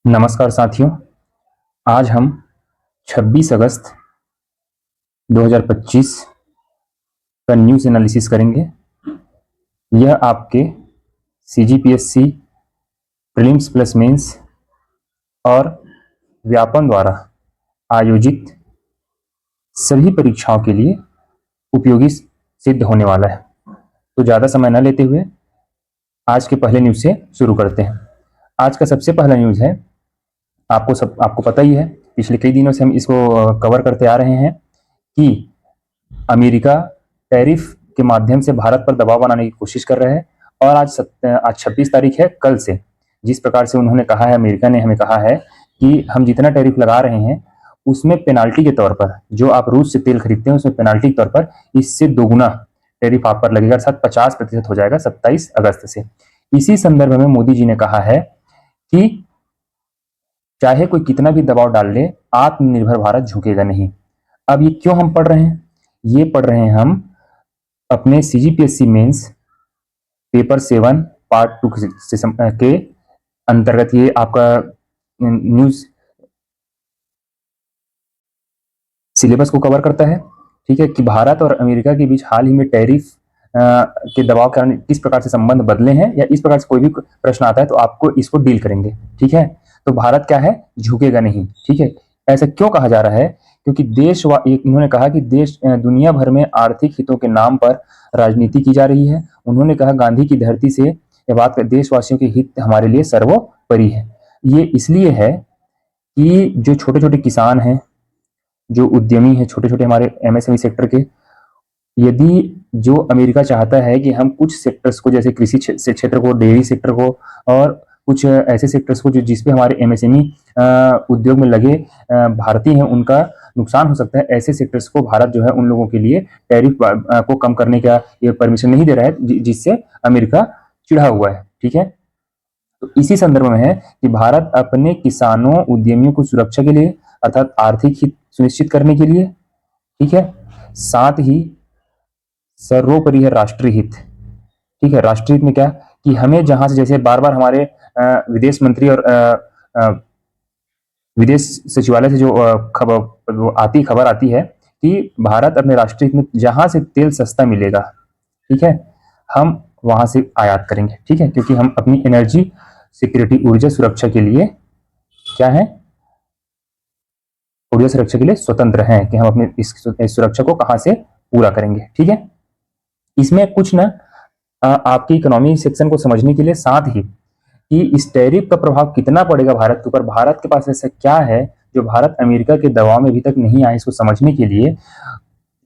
नमस्कार साथियों। आज हम 26 अगस्त 2025 का न्यूज़ एनालिसिस करेंगे। यह आपके सीजीपीएससी प्रीलिम्स प्लस मेंस और व्यापम द्वारा आयोजित सभी परीक्षाओं के लिए उपयोगी सिद्ध होने वाला है। तो ज़्यादा समय न लेते हुए आज के पहले न्यूज़ से शुरू करते हैं। आज का सबसे पहला न्यूज़ है, आपको पता ही है, पिछले कई दिनों से हम इसको कवर करते आ रहे हैं कि अमेरिका टैरिफ के माध्यम से भारत पर दबाव बनाने की कोशिश कर रहा है। और आज 26 तारीख है, कल से जिस प्रकार से उन्होंने कहा है, अमेरिका ने हमें कहा है कि हम जितना टैरिफ लगा रहे हैं उसमें पेनाल्टी के तौर पर, जो आप रूस से तेल खरीदते हैं उसमें पेनाल्टी के तौर पर इससे दोगुना टैरिफ आप पर लगेगा, अर्थात 50% हो जाएगा 27 अगस्त से। इसी संदर्भ में मोदी जी ने कहा है कि चाहे कोई कितना भी दबाव डाल ले, आत्मनिर्भर भारत झुकेगा नहीं। अब ये क्यों हम पढ़ रहे हैं? ये पढ़ रहे हैं हम अपने सीजीपीएससी मेंस पेपर 7 पार्ट 2 के अंतर्गत। ये आपका न्यूज सिलेबस को कवर करता है, ठीक है, कि भारत और अमेरिका के बीच हाल ही में टैरिफ के दबाव के कारण किस प्रकार से संबंध बदले हैं, या इस प्रकार से कोई भी प्रश्न आता है तो आपको इसको डील करेंगे, ठीक है। तो भारत क्या है, झुकेगा नहीं, ठीक है। ऐसा क्यों कहा जा रहा है? क्योंकि इन्होंने कहा कि दुनिया भर में आर्थिक हितों के नाम पर राजनीति की जा रही है। उन्होंने कहा, गांधी की धरती से यह बात कर, देशवासियों के हित हमारे लिए सर्वोपरि है। ये इसलिए है कि जो छोटे छोटे किसान हैं, जो उद्यमी हैं, छोटे छोटे हमारे एमएसएमई सेक्टर के, यदि जो अमेरिका चाहता है कि हम कुछ सेक्टर्स को, जैसे कृषि क्षेत्र को, डेयरी सेक्टर को, और कुछ ऐसे सेक्टर्स को जो जिसपे हमारे एमएसएमई उद्योग में लगे भारतीय हैं, उनका नुकसान हो सकता है, ऐसे सेक्टर्स को भारत जो है उन लोगों के लिए टैरिफ को कम करने का ये परमिशन नहीं दे रहा है, जिससे अमेरिका चिढ़ा हुआ है, ठीक है। तो इसी संदर्भ में है कि भारत अपने किसानों, उद्यमियों को सुरक्षा के लिए, अर्थात आर्थिक हित सुनिश्चित करने के लिए, ठीक है, साथ ही सर्वोपरि है राष्ट्रीय हित, ठीक है। राष्ट्रीय हित में क्या कि हमें जहां से, जैसे बार बार हमारे विदेश मंत्री और विदेश सचिवालय से जो खबर आती है कि भारत अपने राष्ट्रीय हित में जहां से तेल सस्ता मिलेगा, ठीक है, हम वहां से आयात करेंगे, ठीक है, क्योंकि हम अपनी एनर्जी सिक्योरिटी, ऊर्जा सुरक्षा के लिए क्या है, ऊर्जा सुरक्षा के लिए स्वतंत्र हैं कि हम अपने इस सुरक्षा को कहां से पूरा करेंगे, ठीक है। इसमें कुछ ना आपकी इकोनॉमी सेक्शन को समझने के लिए, साथ ही कि इस टैरिफ का प्रभाव कितना पड़ेगा भारत के ऊपर, भारत के पास ऐसा क्या है जो भारत अमेरिका के दबाव में अभी तक नहीं आए, इसको समझने के लिए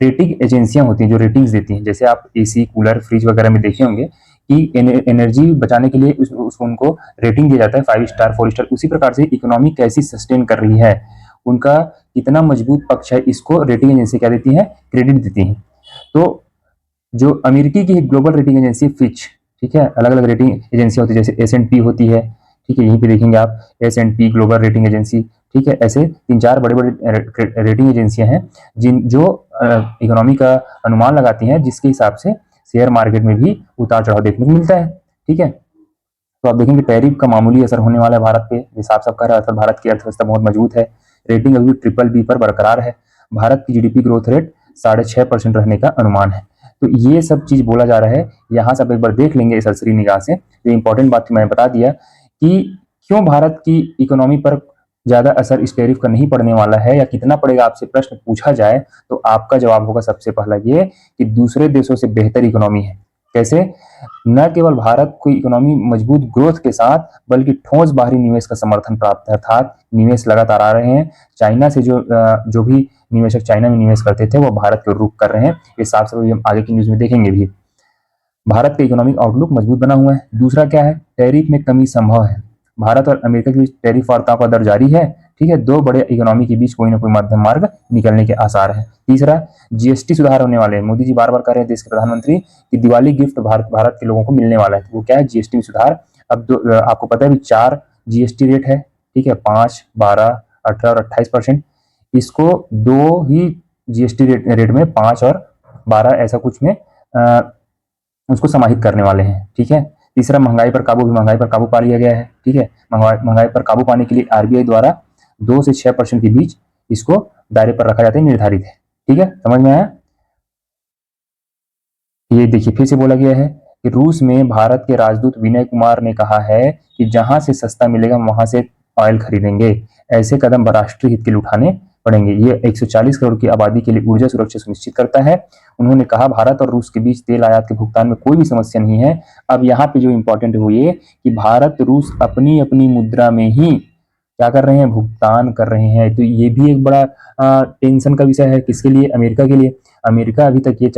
रेटिंग एजेंसियां होती हैं जो रेटिंग्स देती हैं। जैसे आप एसी, कूलर, फ्रिज वगैरह में देखे होंगे कि एनर्जी बचाने के लिए उसको उनको रेटिंग दिया जाता है, 5 स्टार, 4 स्टार। उसी प्रकार से इकोनॉमी कैसी सस्टेन कर रही है, उनका कितना मजबूत पक्ष है, इसको रेटिंग एजेंसी क्या देती है, क्रेडिट देती है। तो जो अमेरिकी की ग्लोबल रेटिंग एजेंसी फिच, ठीक है, अलग अलग रेटिंग एजेंसियां होती है, जैसे S&P होती है, ठीक है, यहीं पे देखेंगे आप S&P ग्लोबल रेटिंग एजेंसी, ठीक है। ऐसे 3-4 बड़े बड़े रेटिंग एजेंसियां हैं जो इकोनॉमी का अनुमान लगाती हैं, जिसके हिसाब से शेयर मार्केट में भी उतार चढ़ाव देखने को मिलता है, ठीक है। तो आप देखेंगे टैरिफ का मामूली असर होने वाला है भारत पे, हिसाब सब कह रहा है, भारत की अर्थव्यवस्था बहुत मजबूत है, रेटिंग अभी BBB पर बरकरार है, भारत की जीडीपी ग्रोथ रेट 6.5% रहने का अनुमान है। तो ये सब चीज बोला जा रहा है, यहाँ से आप एक बार देख लेंगे सरसरी निगाह से। तो इंपॉर्टेंट बात मैंने बता दिया कि क्यों भारत की इकोनॉमी पर ज्यादा असर इस टैरिफ का नहीं पड़ने वाला है, या कितना पड़ेगा, आपसे प्रश्न पूछा जाए तो आपका जवाब होगा सबसे पहला ये कि दूसरे देशों से बेहतर इकोनॉमी है। कैसे? न केवल भारत को इकोनॉमी मजबूत ग्रोथ के साथ, बल्कि ठोस बाहरी निवेश का समर्थन प्राप्त है, अर्थात निवेश लगातार आ रहे हैं। चाइना से जो भी निवेशक चाइना में निवेश करते थे वो भारत की ओर रुख कर रहे हैं। इस हिसाब से हम आगे की न्यूज में देखेंगे भी। भारत का इकोनॉमिक आउटलुक मजबूत बना हुआ है। दूसरा क्या है, टैरिफ में कमी संभव है। भारत और अमेरिका के बीच टैरिफ वार्ताओं का दर जारी है, ठीक है। दो बड़े इकोनॉमी के बीच कोई ना कोई मध्यम मार्ग निकलने के आसार है। तीसरा, जीएसटी सुधार होने वाले हैं। मोदी जी बार बार कह रहे हैं, देश के प्रधानमंत्री, कि दिवाली गिफ्ट भारत के लोगों को मिलने वाला है। तो वो क्या है, जीएसटी में सुधार। अब आपको पता है 4 जीएसटी रेट है, ठीक है, 5, 12, 18 और 28%। इसको 2 ही जीएसटी रेट में 5 और 12 ऐसा कुछ में उसको समाहित करने वाले हैं, ठीक है। तीसरा महंगाई पर काबू, भी महंगाई पर काबू पा लिया गया है। ठीक है, महंगाई पर काबू पाने के लिए आरबीआई द्वारा 2 से 6% के बीच इसको दायरे पर रखा जाता है, निर्धारित है। ठीक है, समझ में आया? ये देखिए फिर से बोला गया है कि रूस में भारत के राजदूत विनय कुमार ने कहा है कि जहां से सस्ता मिलेगा वहां से ऑयल खरीदेंगे, ऐसे कदम राष्ट्रीय हित के लिए उठाने पड़ेंगे। ये 140 करोड़ की आबादी के लिए ऊर्जा सुरक्षा सुनिश्चित करता है। उन्होंने कहा भारत और रूस के बीच तेल आयात के भुगतान में कोई भी समस्या नहीं है। अब यहाँ पे जो इंपॉर्टेंट है वो ये कि भारत रूस अपनी अपनी मुद्रा में ही क्या कर रहे हैं, भुगतान कर रहे हैं। तो ये भी एक बड़ा टेंशन का विषय है। किसके लिए? अमेरिका के लिए। अमेरिका अभी तक ये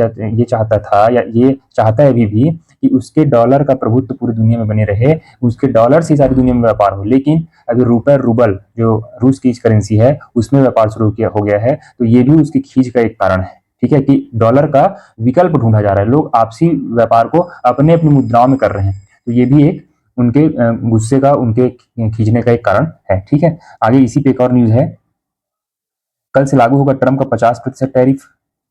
चाहता था या ये चाहता है अभी भी कि उसके डॉलर का प्रभुत्व पूरी दुनिया में बने रहे, उसके डॉलर से सारी दुनिया में व्यापार हो। लेकिन अभी रुपए रूबल जो रूस की करेंसी है उसमें व्यापार शुरू हो गया है, तो ये भी उसकी खींच का एक कारण है। ठीक है, कि डॉलर का विकल्प ढूंढा जा रहा है, लोग आपसी व्यापार को अपने अपनी मुद्राओं में कर रहे हैं। तो ये भी एक उनके गुस्से का, उनके खींचने का एक कारण है। ठीक है, आगे इसी पे एक और न्यूज है। कल से लागू होगा ट्रंप का 50% टैरिफ,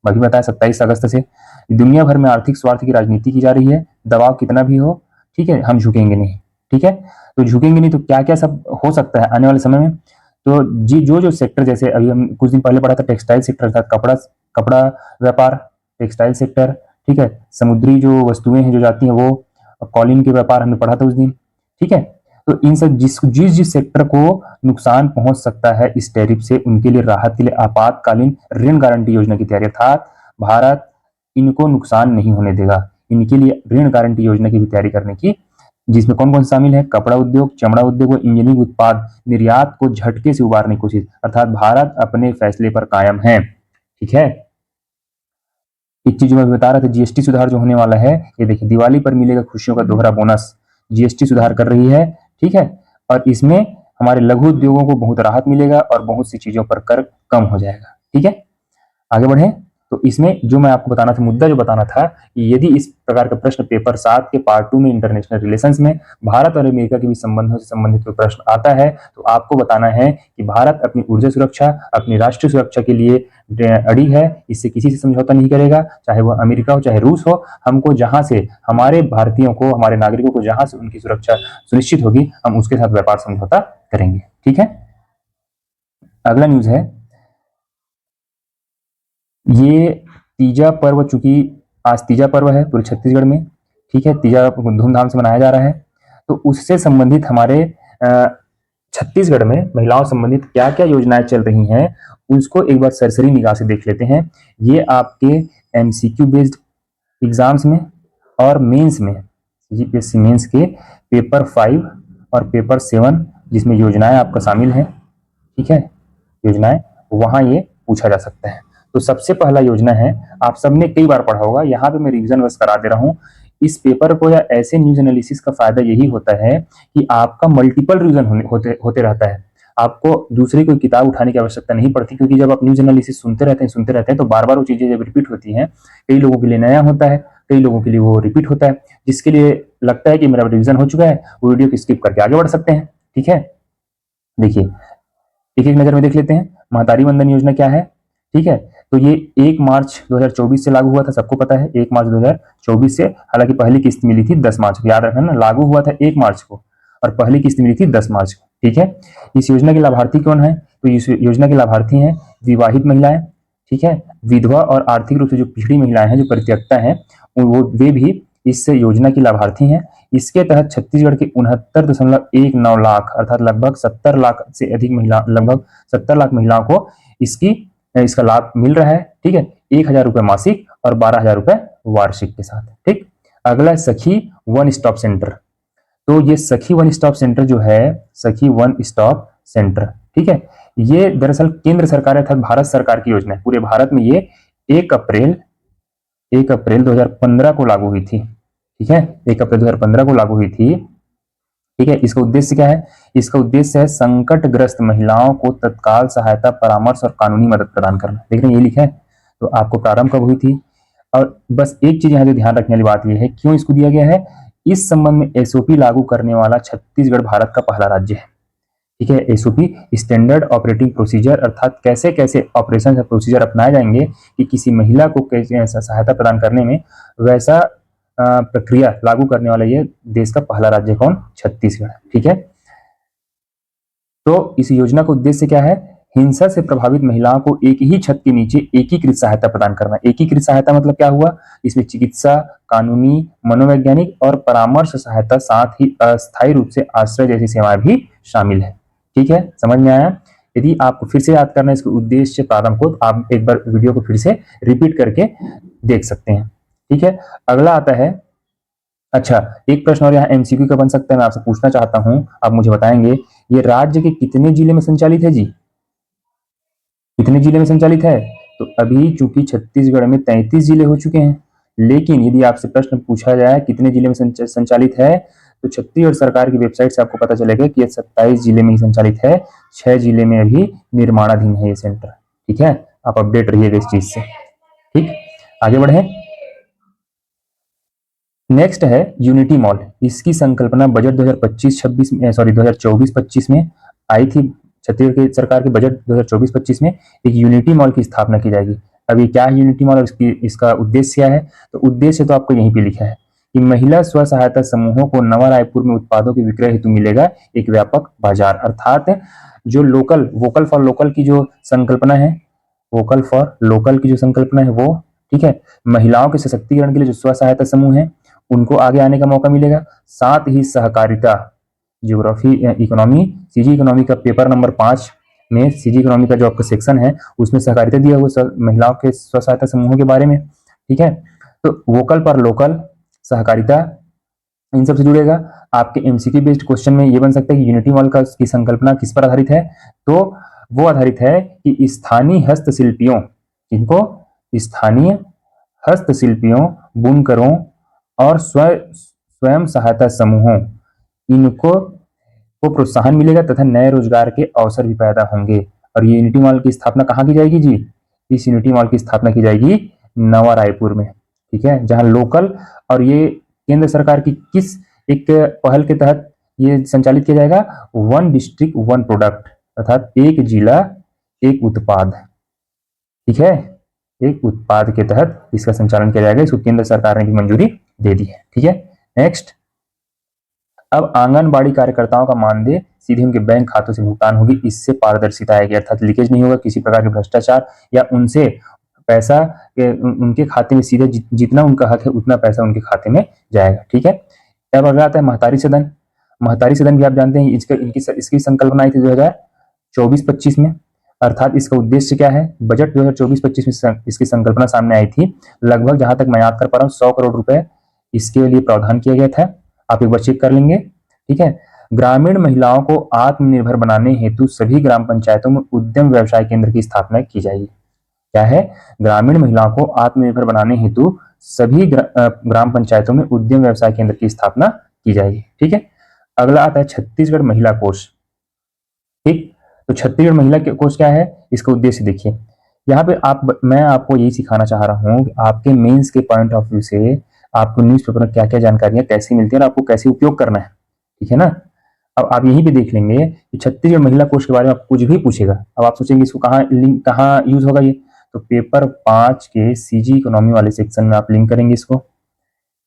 अभी बताया 27 अगस्त से। दुनिया भर में आर्थिक स्वार्थ की राजनीति की जा रही है, दबाव कितना भी हो, ठीक है, हम झुकेंगे नहीं। ठीक है, तो झुकेंगे नहीं तो क्या क्या सब हो सकता है आने वाले समय में। तो जी जो सेक्टर, जैसे अभी हम कुछ दिन पहले पढ़ा था टेक्सटाइल सेक्टर था, कपड़ा व्यापार, टेक्सटाइल सेक्टर। ठीक है, समुद्री जो वस्तुएं हैं जो जाती हैं वो, कॉलिन के व्यापार हमने पढ़ा था उस दिन। ठीक है, तो इन सब जिस सेक्टर को नुकसान पहुंच सकता है इस टैरिफ से, उनके लिए राहत के लिए आपातकालीन ऋण गारंटी योजना की तैयारी, अर्थात भारत इनको नुकसान नहीं होने देगा, इनके लिए ऋण गारंटी योजना की भी तैयारी करने की, जिसमें कौन कौन शामिल है? कपड़ा उद्योग, चमड़ा उद्योग व इंजीनियरिंग उत्पाद निर्यात को झटके से उबारने की कोशिश, अर्थात भारत अपने फैसले पर कायम है। ठीक है, एक चीज जो मैं बता रहा था, जीएसटी सुधार जो होने वाला है, ये देखिए दिवाली पर मिलेगा खुशियों का दोहरा बोनस, जीएसटी सुधार कर रही है। ठीक है, और इसमें हमारे लघु उद्योगों को बहुत राहत मिलेगा और बहुत सी चीजों पर कर कम हो जाएगा। ठीक है, आगे बढ़े। तो इसमें जो मैं आपको बताना था, मुद्दा जो बताना था, कि यदि इस प्रकार का प्रश्न पेपर 7 के पार्ट 2 में इंटरनेशनल रिलेशंस में भारत और अमेरिका के बीच संबंधों से संबंधित कोई प्रश्न आता है, तो आपको बताना है कि भारत अपनी ऊर्जा सुरक्षा, अपनी राष्ट्रीय सुरक्षा के लिए अड़ी है, इससे किसी से समझौता नहीं करेगा, चाहे वह अमेरिका हो चाहे रूस हो। हमको जहां से हमारे भारतीयों को, हमारे नागरिकों को जहां से उनकी सुरक्षा सुनिश्चित होगी, हम उसके साथ व्यापार समझौता करेंगे। ठीक है, अगला न्यूज है, ये तीजा पर्व, चूंकि आज तीजा पर्व है पूरे छत्तीसगढ़ में। ठीक है, तीजा धूमधाम से मनाया जा रहा है, तो उससे संबंधित हमारे छत्तीसगढ़ में महिलाओं संबंधित क्या क्या योजनाएं चल रही हैं, उसको एक बार सरसरी निगाह से देख लेते हैं। ये आपके एमसीक्यू बेस्ड एग्जाम्स में और मेंस में, सीजीपीएससी मेंस के पेपर 5 और पेपर 7 जिसमें योजनाएं आपका शामिल है। ठीक है, योजनाएं वहां ये पूछा जा सकता है। तो सबसे पहला योजना है, आप सबने कई बार पढ़ा होगा, यहाँ पे मैं रिवीजन बस करा दे रहा हूँ। इस पेपर को या ऐसे न्यूज एनालिसिस का फायदा यही होता है कि आपका मल्टीपल रिवीजन होते रहता है। आपको दूसरी कोई किताब उठाने की आवश्यकता नहीं पड़ती, क्योंकि जब आप न्यूज एनालिसिस सुनते रहते हैं तो बार बार वो चीजें जब रिपीट होती हैं, कई लोगों के लिए नया होता है, कई लोगों के लिए वो रिपीट होता है, जिसके लिए लगता है कि मेरा रिवीजन हो चुका है, वो वीडियो को स्किप करके आगे बढ़ सकते हैं। ठीक है, देखिए एक एक नजर में देख लेते हैं। महतारी वंदन योजना क्या है? ठीक है, तो ये 1 मार्च 2024 से लागू हुआ था, सबको पता है 1 मार्च 2024 से। हालांकि पहली किस्त मिली थी 10 मार्च को, याद रखना ना, लागू हुआ था 1 मार्च को और पहली किस्त मिली थी 10 मार्च को। ठीक है, इस योजना के लाभार्थी कौन है? तो इस योजना के लाभार्थी हैं विवाहित महिलाएं, ठीक है, विधवा और आर्थिक रूप से जो पिछड़ी महिलाएं हैं, जो परित्यक्ता हैं, वे भी इस योजना की लाभार्थी हैं। इसके तहत छत्तीसगढ़ के 69.19 लाख अर्थात लगभग 70 लाख से अधिक महिला, लगभग 70 लाख महिलाओं को इसका लाभ मिल रहा है। ठीक है, 1,000 रुपए मासिक और 12,000 रुपए वार्षिक के साथ। ठीक, अगला सखी वन स्टॉप सेंटर। तो ये सखी वन स्टॉप सेंटर जो है, सखी वन स्टॉप सेंटर, ठीक है, ये दरअसल केंद्र सरकार अर्थात भारत सरकार की योजना है। पूरे भारत में ये 1 अप्रैल 2015 को लागू हुई थी। ठीक है, 1 अप्रैल 2015 को लागू हुई थी। ठीक है, इसका उद्देश्य क्या है? इसका उद्देश्य है संकटग्रस्त महिलाओं को तत्काल सहायता, परामर्श और कानूनी मदद प्रदान करना। देख रहे हैं, ये लिखा है। तो आपको प्रारंभ कब हुई थी? और बस एक चीज यहाँ जो ध्यान रखने वाली बात यह है, क्यों इसको दिया गया है, इस संबंध में एसओपी लागू करने वाला छत्तीसगढ़ भारत का पहला राज्य है। ठीक है, एसओपी स्टैंडर्ड ऑपरेटिंग प्रोसीजर, अर्थात कैसे कैसे ऑपरेशन या प्रोसीजर अपनाए जाएंगे कि किसी महिला को कैसे सहायता प्रदान करने में, वैसा प्रक्रिया लागू करने वाला ये देश का पहला राज्य कौन? छत्तीसगढ़। ठीक है, तो इस योजना का उद्देश्य क्या है? हिंसा से प्रभावित महिलाओं को एक ही छत के नीचे एकीकृत सहायता प्रदान करना। एकीकृत सहायता मतलब क्या हुआ? इसमें चिकित्सा, कानूनी, मनोवैज्ञानिक और परामर्श सहायता, साथ ही अस्थायी रूप से आश्रय जैसी सेवाएं भी शामिल है। ठीक है, समझ में आया? यदि आपको फिर से याद करना है इसके उद्देश्य प्रारंभ को, आप एक बार वीडियो को फिर से रिपीट करके देख सकते हैं। ठीक है, अगला आता है, अच्छा एक प्रश्न और यहाँ एमसीक्यू का बन सकता है, मैं आपसे पूछना चाहता हूं, आप मुझे बताएंगे ये राज्य के कितने जिले में संचालित है जी? कितने जिले में संचालित है? तो अभी चूंकि छत्तीसगढ़ में 33 जिले हो चुके हैं, लेकिन यदि आपसे प्रश्न पूछा जाए कितने जिले में संचालित है, तो छत्तीसगढ़ सरकार की वेबसाइट से आपको पता चलेगा कि ये 27 जिले में ही संचालित है। 6 जिले में अभी निर्माणाधीन है ये सेंटर। ठीक है, आप अपडेट रहिएगा इस चीज से। ठीक, आगे बढ़े। नेक्स्ट है यूनिटी मॉल। इसकी संकल्पना बजट 2024-25 में आई थी। छत्तीसगढ़ की सरकार के बजट 2024-25 में एक यूनिटी मॉल की स्थापना की जाएगी। अब ये क्या है यूनिटी मॉल और इसका उद्देश्य क्या है? तो उद्देश्य तो आपको यहीं पे लिखा है कि महिला स्व सहायता समूहों को नवा रायपुर में उत्पादों के विक्रय हेतु मिलेगा एक व्यापक बाजार। अर्थात जो वोकल फॉर लोकल की जो संकल्पना है, वोकल फॉर लोकल की जो संकल्पना है वो, ठीक है, महिलाओं के सशक्तिकरण के लिए जो स्व सहायता समूह है उनको आगे आने का मौका मिलेगा। साथ ही सहकारिता, ज्योग्राफी इकोनॉमी, सीजी इकोनॉमी का पेपर नंबर 5 में सीजी इकोनॉमी का जो आपका सेक्शन है उसमें सहकारिता दिया हुआ महिलाओं के स्व सहायता समूहों के बारे में। ठीक है, तो वोकल पर लोकल, सहकारिता, इन सब से जुड़ेगा। आपके एमसीक्यू बेस्ड क्वेश्चन में ये बन सकता है कि यूनिटी मॉल का की संकल्पना किस पर आधारित है? तो वो आधारित है कि स्थानीय हस्तशिल्पियों, जिनको स्थानीय हस्तशिल्पियों, बुनकरों और स्वयं सहायता समूहों, इनको को प्रोत्साहन मिलेगा तथा नए रोजगार के अवसर भी पैदा होंगे। और ये यूनिटी मॉल की स्थापना कहाँ की जाएगी जी? इस यूनिटी मॉल की स्थापना की जाएगी नवा रायपुर में। ठीक है, जहां लोकल, और ये केंद्र सरकार की किस एक पहल के तहत ये संचालित किया जाएगा? वन डिस्ट्रिक्ट वन प्रोडक्ट, अर्थात एक जिला एक उत्पाद। ठीक है, एक उत्पाद के तहत इसका संचालन किया जाएगा। इसको केंद्र सरकार ने भी मंजूरी दे दी है। ठीक है, नेक्स्ट, अब आंगनबाड़ी कार्यकर्ताओं का मानदेय सीधे उनके बैंक खातों से भुगतान होगी। इससे पारदर्शिता आएगी, अर्थात लीकेज नहीं होगा, किसी प्रकार के भ्रष्टाचार या उनसे पैसा उनके खाते में सीधे जितना उनका हक है उतना पैसा उनके खाते में जाएगा। ठीक है, अब अगला आता है महतारी सदन। महतारी सदन भी आप जानते हैं इसकी संकल्पना आई थी 2024-25 में। अर्थात इसका उद्देश्य क्या है? बजट 2024-25 में इसकी संकल्पना सामने आई थी। लगभग जहां तक मैं याद कर पा रहा हूँ 100 करोड़ रुपए इसके लिए प्रावधान किया गया था। आप एक बार चेक कर लेंगे। ठीक है, ग्रामीण महिलाओं को आत्मनिर्भर बनाने हेतु सभी ग्राम पंचायतों में उद्यम व्यवसाय केंद्र की स्थापना की जाएगी। क्या है? ग्रामीण महिलाओं को आत्मनिर्भर बनाने हेतु सभी ग्राम पंचायतों में उद्यम व्यवसाय केंद्र की स्थापना की जाएगी। ठीक है, अगला आता है छत्तीसगढ़ महिला कोष। ठीक, तो छत्तीसगढ़ महिला कोष क्या है? इसका उद्देश्य देखिए, यहाँ पे मैं आपको यही सिखाना चाह रहा हूँ कि आपके मेंस के पॉइंट ऑफ व्यू से आपको न्यूज़पेपर में क्या क्या जानकारियां कैसे मिलती है और आपको कैसे उपयोग करना है। ठीक है ना, अब आप यहीं पे देख लेंगे कि छत्तीसगढ़ महिला कोष के बारे में कुछ भी पूछेगा। अब आप सोचेंगे इसको कहाँ यूज होगा ये, तो पेपर 5 के सीजी इकोनॉमी वाले सेक्शन में आप लिंक करेंगे इसको।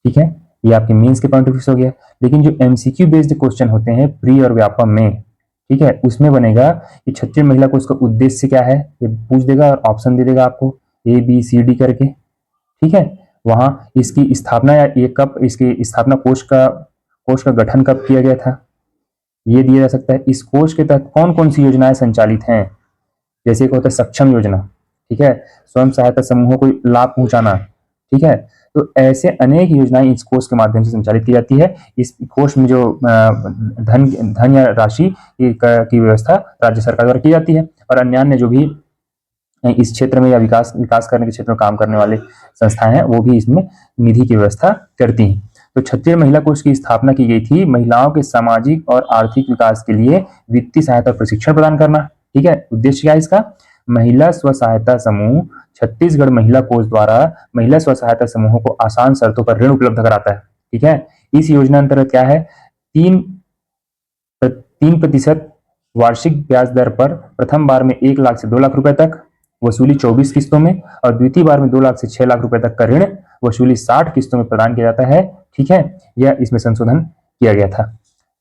ठीक है, ये आपके मेंस के पॉइंट ऑफ व्यू से हो गया। लेकिन जो एमसीक्यू बेस्ड क्वेश्चन होते हैं प्री और व्यापम में, ठीक है, उसमें बनेगा कि छत्तीसगढ़ महिला कोष का उद्देश्य क्या है, ये पूछ देगा और ऑप्शन दे देगा आपको ABCD करके। ठीक है, वहां इसकी स्थापना या ये कब इसकी स्थापना कोष का गठन कब किया गया था ये दिया जा सकता है। इस कोष के तहत कौन कौन सी योजनाएं संचालित हैं, जैसे एक होता है सक्षम योजना, ठीक है, स्वयं सहायता समूहों को लाभ पहुंचाना। ठीक है, तो ऐसे अनेक योजनाएं इस कोष के माध्यम से संचालित की जाती है। इस कोष में जो धन या राशि की व्यवस्था राज्य सरकार द्वारा की जाती है और अन्य जो भी इस क्षेत्र में या विकास करने के क्षेत्र में काम करने वाले संस्थाएं हैं वो भी इसमें निधि की व्यवस्था करती हैं। तो छत्तीसगढ़ महिला कोष की स्थापना की गई थी महिलाओं के सामाजिक और आर्थिक विकास के लिए वित्तीय सहायता और प्रशिक्षण प्रदान करना। ठीक है, उद्देश्य क्या है इसका? महिला स्व सहायता समूह छत्तीसगढ़ महिला कोष द्वारा महिला स्व सहायता समूहों को आसान शर्तों पर ऋण उपलब्ध कराता है। ठीक है, इस योजना अंतर्गत क्या है, 3% वार्षिक ब्याज दर पर प्रथम बार में 1 लाख से 2 लाख रुपए तक वसूली 24 किस्तों में और द्वितीय बार में 2 लाख से 6 लाख रुपए तक का ऋण वसूली 60 किस्तों में प्रदान किया जाता है। ठीक है, यह इसमें संशोधन किया गया था।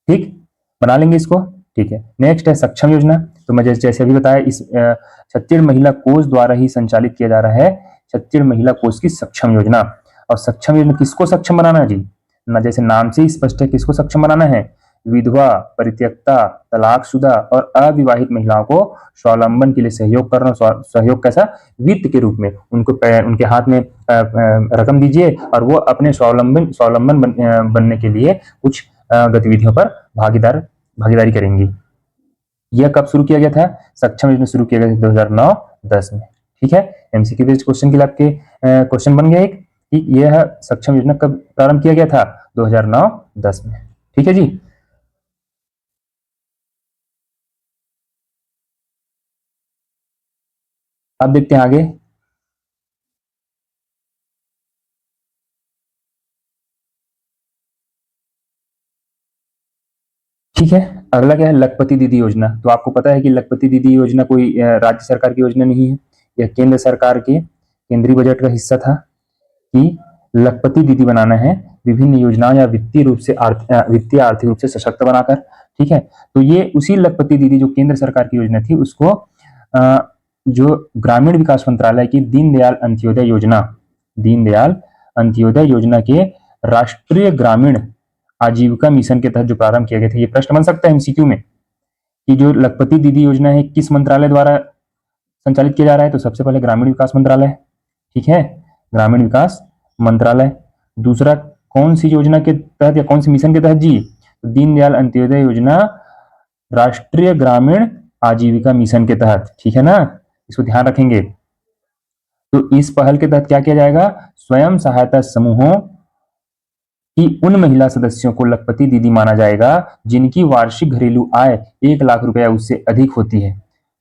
ठीक, बना लेंगे इसको। ठीक है, नेक्स्ट है सक्षम योजना। तो मैं जैसे अभी बताया, इस छत्तीसगढ़ महिला कोष द्वारा ही संचालित किया जा रहा है छत्तीसगढ़ महिला कोष की सक्षम योजना। और सक्षम योजना किसको सक्षम बनाना है जी? ना, जैसे नाम से ही स्पष्ट है, किसको सक्षम बनाना है? विधवा, परित्यक्ता, तलाकशुदा और अविवाहित महिलाओं को स्वावलंबन के लिए सहयोग करना। सहयोग कैसा? वित्त के रूप में उनको उनके हाथ में रकम दीजिए और वो अपने स्वावलंबन बनने के लिए कुछ गतिविधियों पर भागीदारी करेंगी। यह कब शुरू किया गया था? सक्षम योजना शुरू किया गया था 2009-10 में। ठीक है, एमसीक्यू बेस्ड क्वेश्चन के लिए आपके क्वेश्चन बन गया एक कि यह सक्षम योजना कब प्रारंभ किया गया था? 2009-10 में। ठीक है जी। अब देखते हैं आगे। ठीक है, अगला क्या है? लखपति दीदी योजना। तो आपको पता है कि लखपति दीदी योजना कोई राज्य सरकार की योजना नहीं है, यह केंद्र सरकार के केंद्रीय बजट का हिस्सा था कि लखपति दीदी बनाना है विभिन्न योजनाओं या वित्तीय आर्थिक रूप से सशक्त बनाकर। ठीक है, तो ये उसी लखपति दीदी जो केंद्र सरकार की योजना थी उसको जो ग्रामीण विकास मंत्रालय की दीनदयाल अंत्योदय योजना के राष्ट्रीय ग्रामीण आजीविका मिशन के तहत जो प्रारंभ किया गया था। ये प्रश्न बन सकता है एमसीक्यू में कि जो लखपति दीदी योजना है किस मंत्रालय द्वारा संचालित किया जा रहा है? तो सबसे पहले ग्रामीण विकास मंत्रालय। ठीक है, ग्रामीण विकास मंत्रालय। दूसरा कौन सी योजना के तहत या कौन सी मिशन के तहत जी? तो दीनदयाल अंत्योदय योजना राष्ट्रीय ग्रामीण आजीविका मिशन के तहत। ठीक है ना, इसको ध्यान रखेंगे। तो इस पहल के तहत क्या किया जाएगा? स्वयं सहायता समूहों कि उन महिला सदस्यों को लखपति दीदी माना जाएगा जिनकी वार्षिक घरेलू आय 1 लाख रुपया उससे अधिक होती है।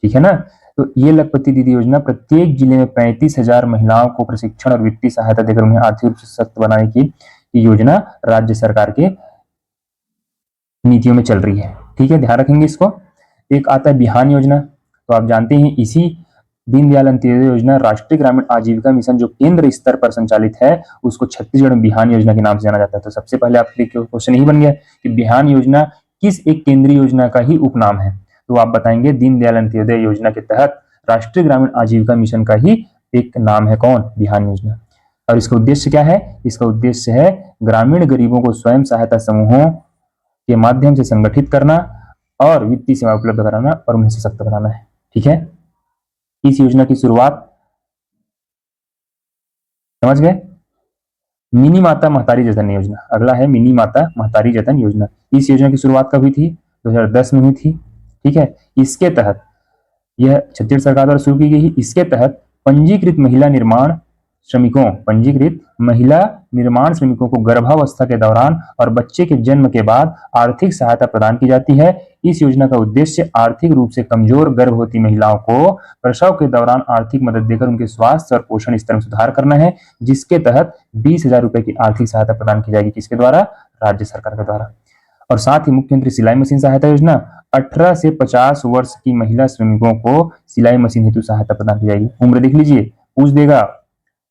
ठीक है ना, तो ये लखपति दीदी योजना प्रत्येक जिले में 35,000 महिलाओं को प्रशिक्षण और वित्तीय सहायता देकर उन्हें आर्थिक रूप से सशक्त बनाने की योजना राज्य सरकार के नीतियों में चल रही है। ठीक है, ध्यान रखेंगे इसको। एक आता है बिहान योजना। तो आप जानते हैं इसी दीनदयाल अंत्योदय योजना राष्ट्रीय ग्रामीण आजीविका मिशन जो केंद्र स्तर पर संचालित है उसको छत्तीसगढ़ में बिहान योजना के नाम से जाना जाता है। तो सबसे पहले आपके क्वेश्चन यही बन गया कि बिहान योजना किस एक केंद्रीय योजना का ही उपनाम है? तो आप बताएंगे दीनदयाल अंत्योदय योजना के तहत राष्ट्रीय ग्रामीण आजीविका मिशन का ही एक नाम है। कौन? बिहान योजना। और इसका उद्देश्य क्या है? इसका उद्देश्य है ग्रामीण गरीबों को स्वयं सहायता समूहों के माध्यम से संगठित करना और वित्तीय सेवा उपलब्ध कराना और उन्हें सशक्त बनाना है। ठीक है, इस योजना की शुरुआत समझ गए? मिनी माता महतारी जतन योजना। अगला है मिनी माता महतारी जतन योजना। इस योजना की शुरुआत कब हुई थी? 2010 में हुई थी। ठीक है, इसके तहत यह छत्तीसगढ़ सरकार द्वारा शुरू की गई। इसके तहत पंजीकृत महिला निर्माण श्रमिकों को गर्भावस्था के दौरान और बच्चे के जन्म के बाद आर्थिक सहायता प्रदान की जाती है। इस योजना का उद्देश्य आर्थिक रूप से कमजोर गर्भवती महिलाओं को प्रसव के दौरान आर्थिक मदद देकर उनके स्वास्थ्य और पोषण स्तर में सुधार करना है, जिसके तहत 20,000 रुपए की आर्थिक सहायता प्रदान की जाएगी। किसके द्वारा? राज्य सरकार के द्वारा। और साथ ही मुख्यमंत्री सिलाई मशीन सहायता योजना 18 से 50 वर्ष की महिला श्रमिकों को सिलाई मशीन हेतु सहायता प्रदान की जाएगी। उम्र देख लीजिए, पूछ देगा।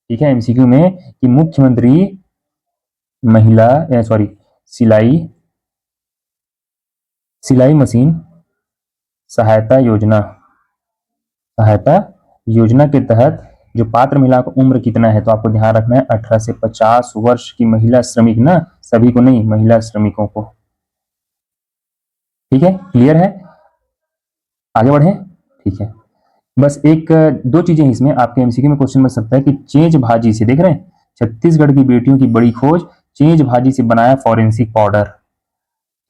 ठीक है, एमसीक्यू में कि मुख्यमंत्री सिलाई मशीन सहायता योजना के तहत जो पात्र महिला का उम्र कितना है? तो आपको ध्यान रखना है 18 से 50 वर्ष की महिला श्रमिक ना, सभी को नहीं, महिला श्रमिकों को। ठीक है, क्लियर है? आगे बढ़े। ठीक है, बस एक दो चीजें इसमें आपके एमसीक्यू में क्वेश्चन बन सकता है कि चेंज भाजी से, देख रहे हैं, छत्तीसगढ़ की बेटियों की बड़ी खोज, चेंज भाजी से बनाया फॉरेंसिक पाउडर।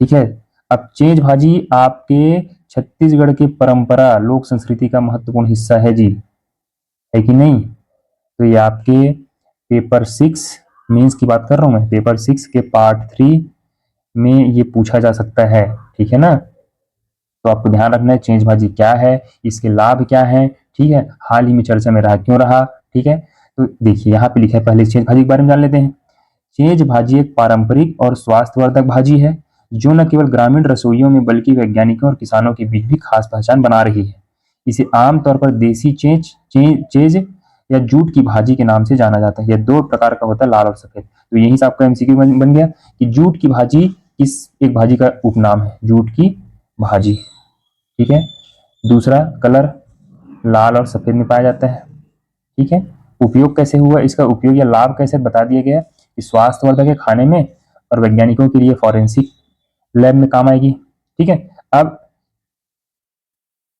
ठीक है, अब चेंज भाजी आपके छत्तीसगढ़ की परंपरा लोक संस्कृति का महत्वपूर्ण हिस्सा है जी, है कि नहीं? तो ये आपके पेपर 6 मेंस की बात कर रहा हूं मैं, पेपर 6 के पार्ट 3 में ये पूछा जा सकता है। ठीक है ना, तो आपको ध्यान रखना है चेंज भाजी क्या है, इसके लाभ क्या है। ठीक है, हाल ही में चर्चा में रहा, क्यों रहा? ठीक है, तो देखिए यहाँ पे लिखा है, पहले चेंज भाजी के बारे में जान लेते हैं। चेंज भाजी एक पारंपरिक और स्वास्थ्यवर्धक भाजी है जो न केवल ग्रामीण रसोइयों में बल्कि वैज्ञानिकों और किसानों के बीच भी खास पहचान बना रही है। इसे आमतौर पर देसी चेज या जूट की भाजी के नाम से जाना जाता है। यह दो प्रकार का होता है, लाल और सफेद। तो यही से आपका एमसीक्यू बन गया कि जूट की भाजी किस एक भाजी का उपनाम है, जूट की भाजी। ठीक है। दूसरा, कलर लाल और सफेद में पाया जाता है। ठीक है। उपयोग कैसे हुआ, इसका उपयोग या लाभ कैसे बता दिया गया कि स्वास्थ्यवर्धक है खाने में और वैज्ञानिकों के लिए फॉरेंसिक लैब में काम आएगी। ठीक है। अब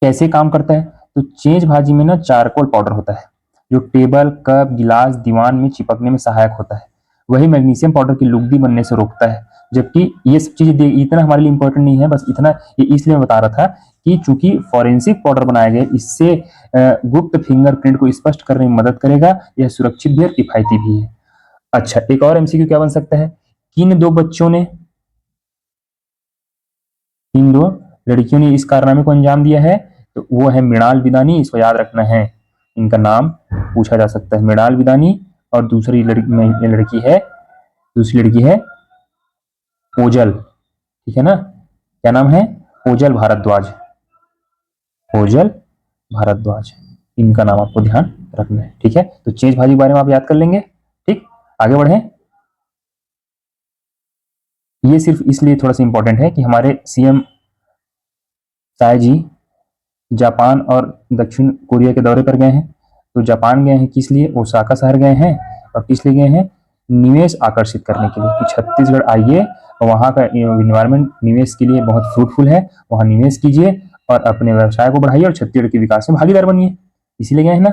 कैसे काम करता है, तो चेंज भाजी में ना चारकोल पाउडर होता है जो टेबल, कप, गिलास, दीवान में चिपकने में सहायक होता है। वही मैग्नीशियम पाउडर की लुगदी बनने से रोकता है। जबकि ये सब चीजें इतना हमारे लिए इंपॉर्टेंट नहीं है, बस इतना ये इसलिए मैं बता रहा था कि चूंकि फॉरेंसिक पाउडर बनाया गया, इससे गुप्त फिंगरप्रिंट को स्पष्ट करने में मदद करेगा। यह सुरक्षित भी और किफायती भी है। अच्छा, एक और एमसीक्यू क्या बन सकता है, किन दो बच्चों ने, इन दो लड़कियों ने इस कारनामे को अंजाम दिया है, तो वो है मृणाल विदानी। इसको याद रखना है, इनका नाम पूछा जा सकता है, मृणाल विदानी। और दूसरी लड़की है, दूसरी लड़की है ओजल। ठीक है ना, क्या नाम है, ओजल भारद्वाज, ओजल भारद्वाज। इनका नाम आपको ध्यान रखना है। ठीक है, तो चेंज भाजी के बारे में आप याद कर लेंगे। ठीक, आगे बढ़े। ये सिर्फ इसलिए थोड़ा सा इंपॉर्टेंट है कि हमारे सीएम साय जी जापान और दक्षिण कोरिया के दौरे पर गए हैं। तो जापान गए हैं किस लिए, ओसाका शहर गए हैं। और किस लिए गए हैं, निवेश आकर्षित करने के लिए कि छत्तीसगढ़ आइए और वहाँ का इन्वायरमेंट निवेश के लिए बहुत फ्रूटफुल है, वहाँ निवेश कीजिए और अपने व्यवसाय को बढ़ाइए और छत्तीसगढ़ के विकास में भागीदार बनिए। इसीलिए गए हैं ना।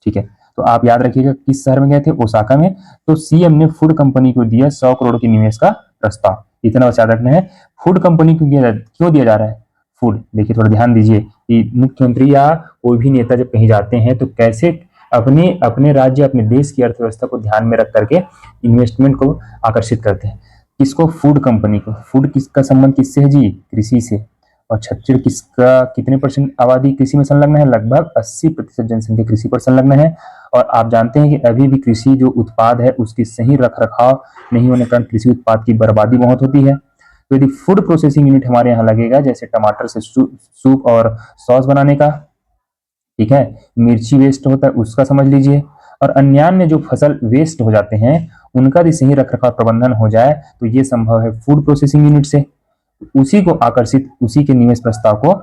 ठीक है, तो आप याद रखिएगा किस शहर में गए थे, ओसाका में। तो सीएम ने फूड कंपनी को दिया 100 करोड़ की निवेश का प्रस्ताव। इतना बस याद रखना है। फूड कंपनी को क्यों दिया जा रहा है फूड, देखिए थोड़ा ध्यान दीजिए कि मुख्यमंत्री या कोई भी नेता जब कहीं जाते हैं तो कैसे अपने अपने राज्य, अपने देश की अर्थव्यवस्था को ध्यान में रख करके इन्वेस्टमेंट को आकर्षित करते हैं। किसको, फूड कंपनी को। फूड किसका संबंध किससे है जी, कृषि से। और छत्तीसगढ़ किसका, कितने परसेंट आबादी कृषि में संलग्न है, लगभग 80% जनसंख्या कृषि पर संलग्न है। और आप जानते हैं कि अभी भी कृषि जो उत्पाद है उसकी सही रख रखाव नहीं होने के कारण कृषि उत्पाद की बर्बादी बहुत होती है। तो यदि फूड प्रोसेसिंग यूनिट हमारे यहाँ लगेगा, जैसे टमाटर से सूप और सॉस बनाने का, ठीक है, मिर्ची वेस्ट होता है उसका समझ लीजिए, और अन्यान्य जो फसल वेस्ट हो जाते हैं उनका भी सही रखरखाव प्रबंधन हो जाए, तो ये संभव है फूड प्रोसेसिंग यूनिट से। उसी को आकर्षित, उसी के निवेश प्रस्ताव को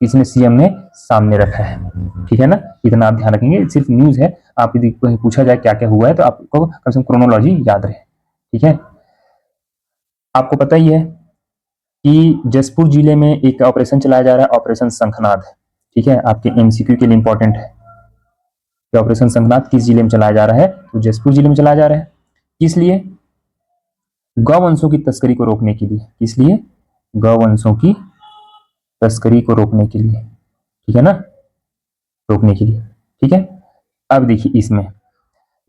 इसमें सीएम ने सामने रखा है। ठीक है ना, इतना आप ध्यान रखेंगे, सिर्फ न्यूज है। आप यदि पूछा जाए क्या क्या हुआ है तो आपको कम से कम क्रोनोलॉजी याद रहे। ठीक है, आपको पता ही है कि जसपुर जिले में एक ऑपरेशन चलाया जा रहा है, ऑपरेशन शंखनाद। ठीक है, आपके एमसीक्यू के लिए इंपॉर्टेंट है कि ऑपरेशन शंखनाद किस जिले में चलाया जा रहा है, तो जसपुर जिले में चलाया जा रहा है। किस लिए, गौवंशों की तस्करी को रोकने के लिए। किस लिए, गौवंशों की तस्करी को रोकने के लिए। ठीक है ना, रोकने के लिए। ठीक है, अब देखिए इसमें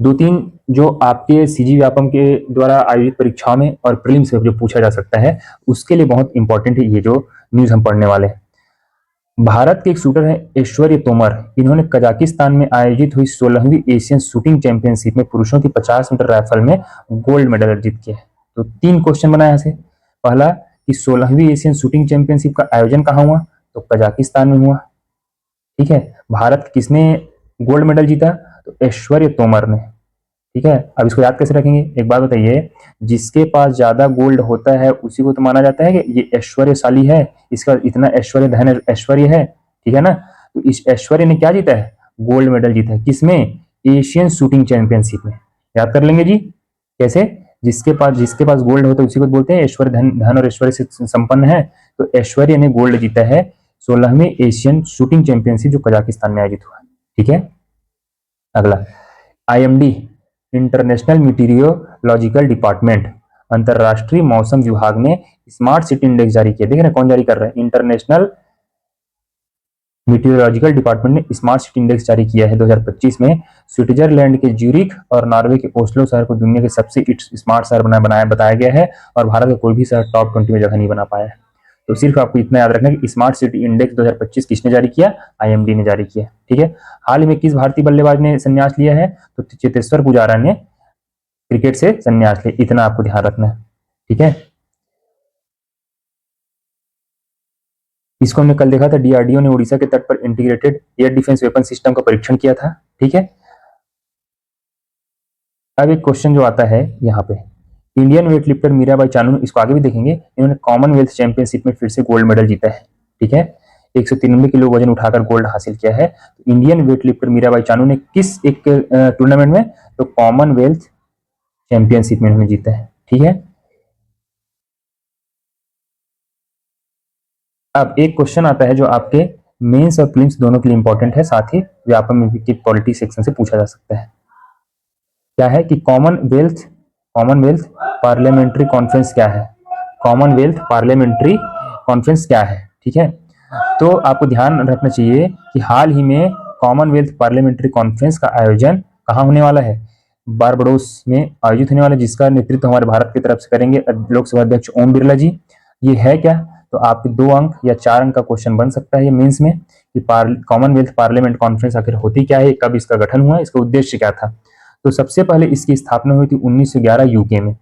दो तीन जो आपके सीजी व्यापम के द्वारा आयोजित परीक्षाओं में और प्रीलिम्स में जो पूछा जा सकता है, उसके लिए बहुत इंपॉर्टेंट है ये जो न्यूज हम पढ़ने वाले हैं। भारत के एक शूटर है ऐश्वर्य तोमर, इन्होंने कजाकिस्तान में आयोजित हुई 16वीं एशियन शूटिंग चैंपियनशिप में पुरुषों की 50 मीटर राइफल में गोल्ड मेडल अर्जित किया है। तो 3 क्वेश्चन बनाया यहाँ से। पहला कि 16वीं एशियन शूटिंग चैंपियनशिप का आयोजन कहाँ हुआ, तो कजाकिस्तान में हुआ। ठीक है, भारत किसने गोल्ड मेडल जीता, तो ऐश्वर्य तोमर ने। ठीक है, अब इसको याद कैसे रखेंगे, एक बात बताइए, जिसके पास ज्यादा गोल्ड होता है उसी को तो माना जाता है कि ये ऐश्वर्यशाली है, इसका इतना ऐश्वर्य धन ऐश्वर्य है। ठीक है ना, तो इस ऐश्वर्य ने क्या जीता है, गोल्ड मेडल जीता है। किसमें, एशियन शूटिंग चैंपियनशिप में। याद कर लेंगे जी, कैसे, जिसके पास गोल्ड होता है उसी को बोलते हैं ऐश्वर्य, धन धन और ऐश्वर्य से संपन्न है। तो ऐश्वर्य ने गोल्ड जीता है 16वें एशियन शूटिंग चैंपियनशिप जो कजाकिस्तान में आयोजित हुआ। ठीक है, अगला आईएमडी, इंटरनेशनल मीटीरियोलॉजिकल डिपार्टमेंट, अंतरराष्ट्रीय मौसम विभाग ने स्मार्ट सिटी इंडेक्स जारी किया। देख रहे हैं कौन जारी कर रहा है, इंटरनेशनल मीटीरियोलॉजिकल डिपार्टमेंट ने स्मार्ट सिटी इंडेक्स जारी किया है 2025 में। स्विट्जरलैंड के ज्यूरिख और नॉर्वे के ओस्लो शहर को दुनिया के सबसे स्मार्ट शहर बताया गया है, और भारत का कोई भी शहर टॉप 20 में जगह नहीं बना पाया है। तो सिर्फ आपको इतना याद रखना कि स्मार्ट सिटी इंडेक्स 2025 किसने जारी किया, आईएमडी ने जारी किया। ठीक है, हाल ही में किस भारतीय बल्लेबाज ने संन्यास लिया है, तो चेतेश्वर पुजारा ने क्रिकेट से संन्यास लिया। इतना आपको ध्यान रखना है। ठीक है, इसको हमने कल देखा था, डीआरडीओ ने उड़ीसा के तट पर integrated air defence weapon system का परीक्षण किया था। ठीक है, अब एक क्वेश्चन जो आता है यहाँ पे, Indian weight lifter Mirabai Chanu, इसको आगे भी देखेंगे, इन्होंने कॉमनवेल्थ चैंपियनशिप में फिर से गोल्ड मेडल जीता है। ठीक है, 193 किलो वजन उठाकर गोल्ड हासिल किया है। तो Indian weight lifter Mirabai Chanu ने किस एक टूर्नामेंट में, तो कॉमनवेल्थ चैंपियनशिप में उन्होंने जीता है। ठीक है, अब एक क्वेश्चन आता है जो आपके मेंस और प्रीलिम्स दोनों के लिए इंपॉर्टेंट है, साथ ही व्यापक में भी पॉलिटी सेक्शन से पूछा जा सकता है। क्या है कि कॉमनवेल्थ पार्लियामेंट्री कॉन्फ्रेंस क्या है, कॉमनवेल्थ पार्लियामेंट्री कॉन्फ्रेंस क्या है। ठीक है, तो आपको ध्यान रखना चाहिए कि हाल ही में कॉमनवेल्थ पार्लियामेंट्री कॉन्फ्रेंस का आयोजन कहाँ होने वाला है, बारबडोस में आयोजित होने वाला है, जिसका नेतृत्व हमारे भारत की तरफ से करेंगे लोकसभा अध्यक्ष ओम बिरला जी। ये है क्या, तो आपके 2 अंक या 4 अंक का क्वेश्चन बन सकता है ये मेंस में, कि कॉमनवेल्थ पार्लियामेंट कॉन्फ्रेंस आखिर होती क्या है, कब इसका गठन हुआ, इसका उद्देश्य क्या था। तो सबसे पहले इसकी स्थापना हुई थी 1911 यूके में।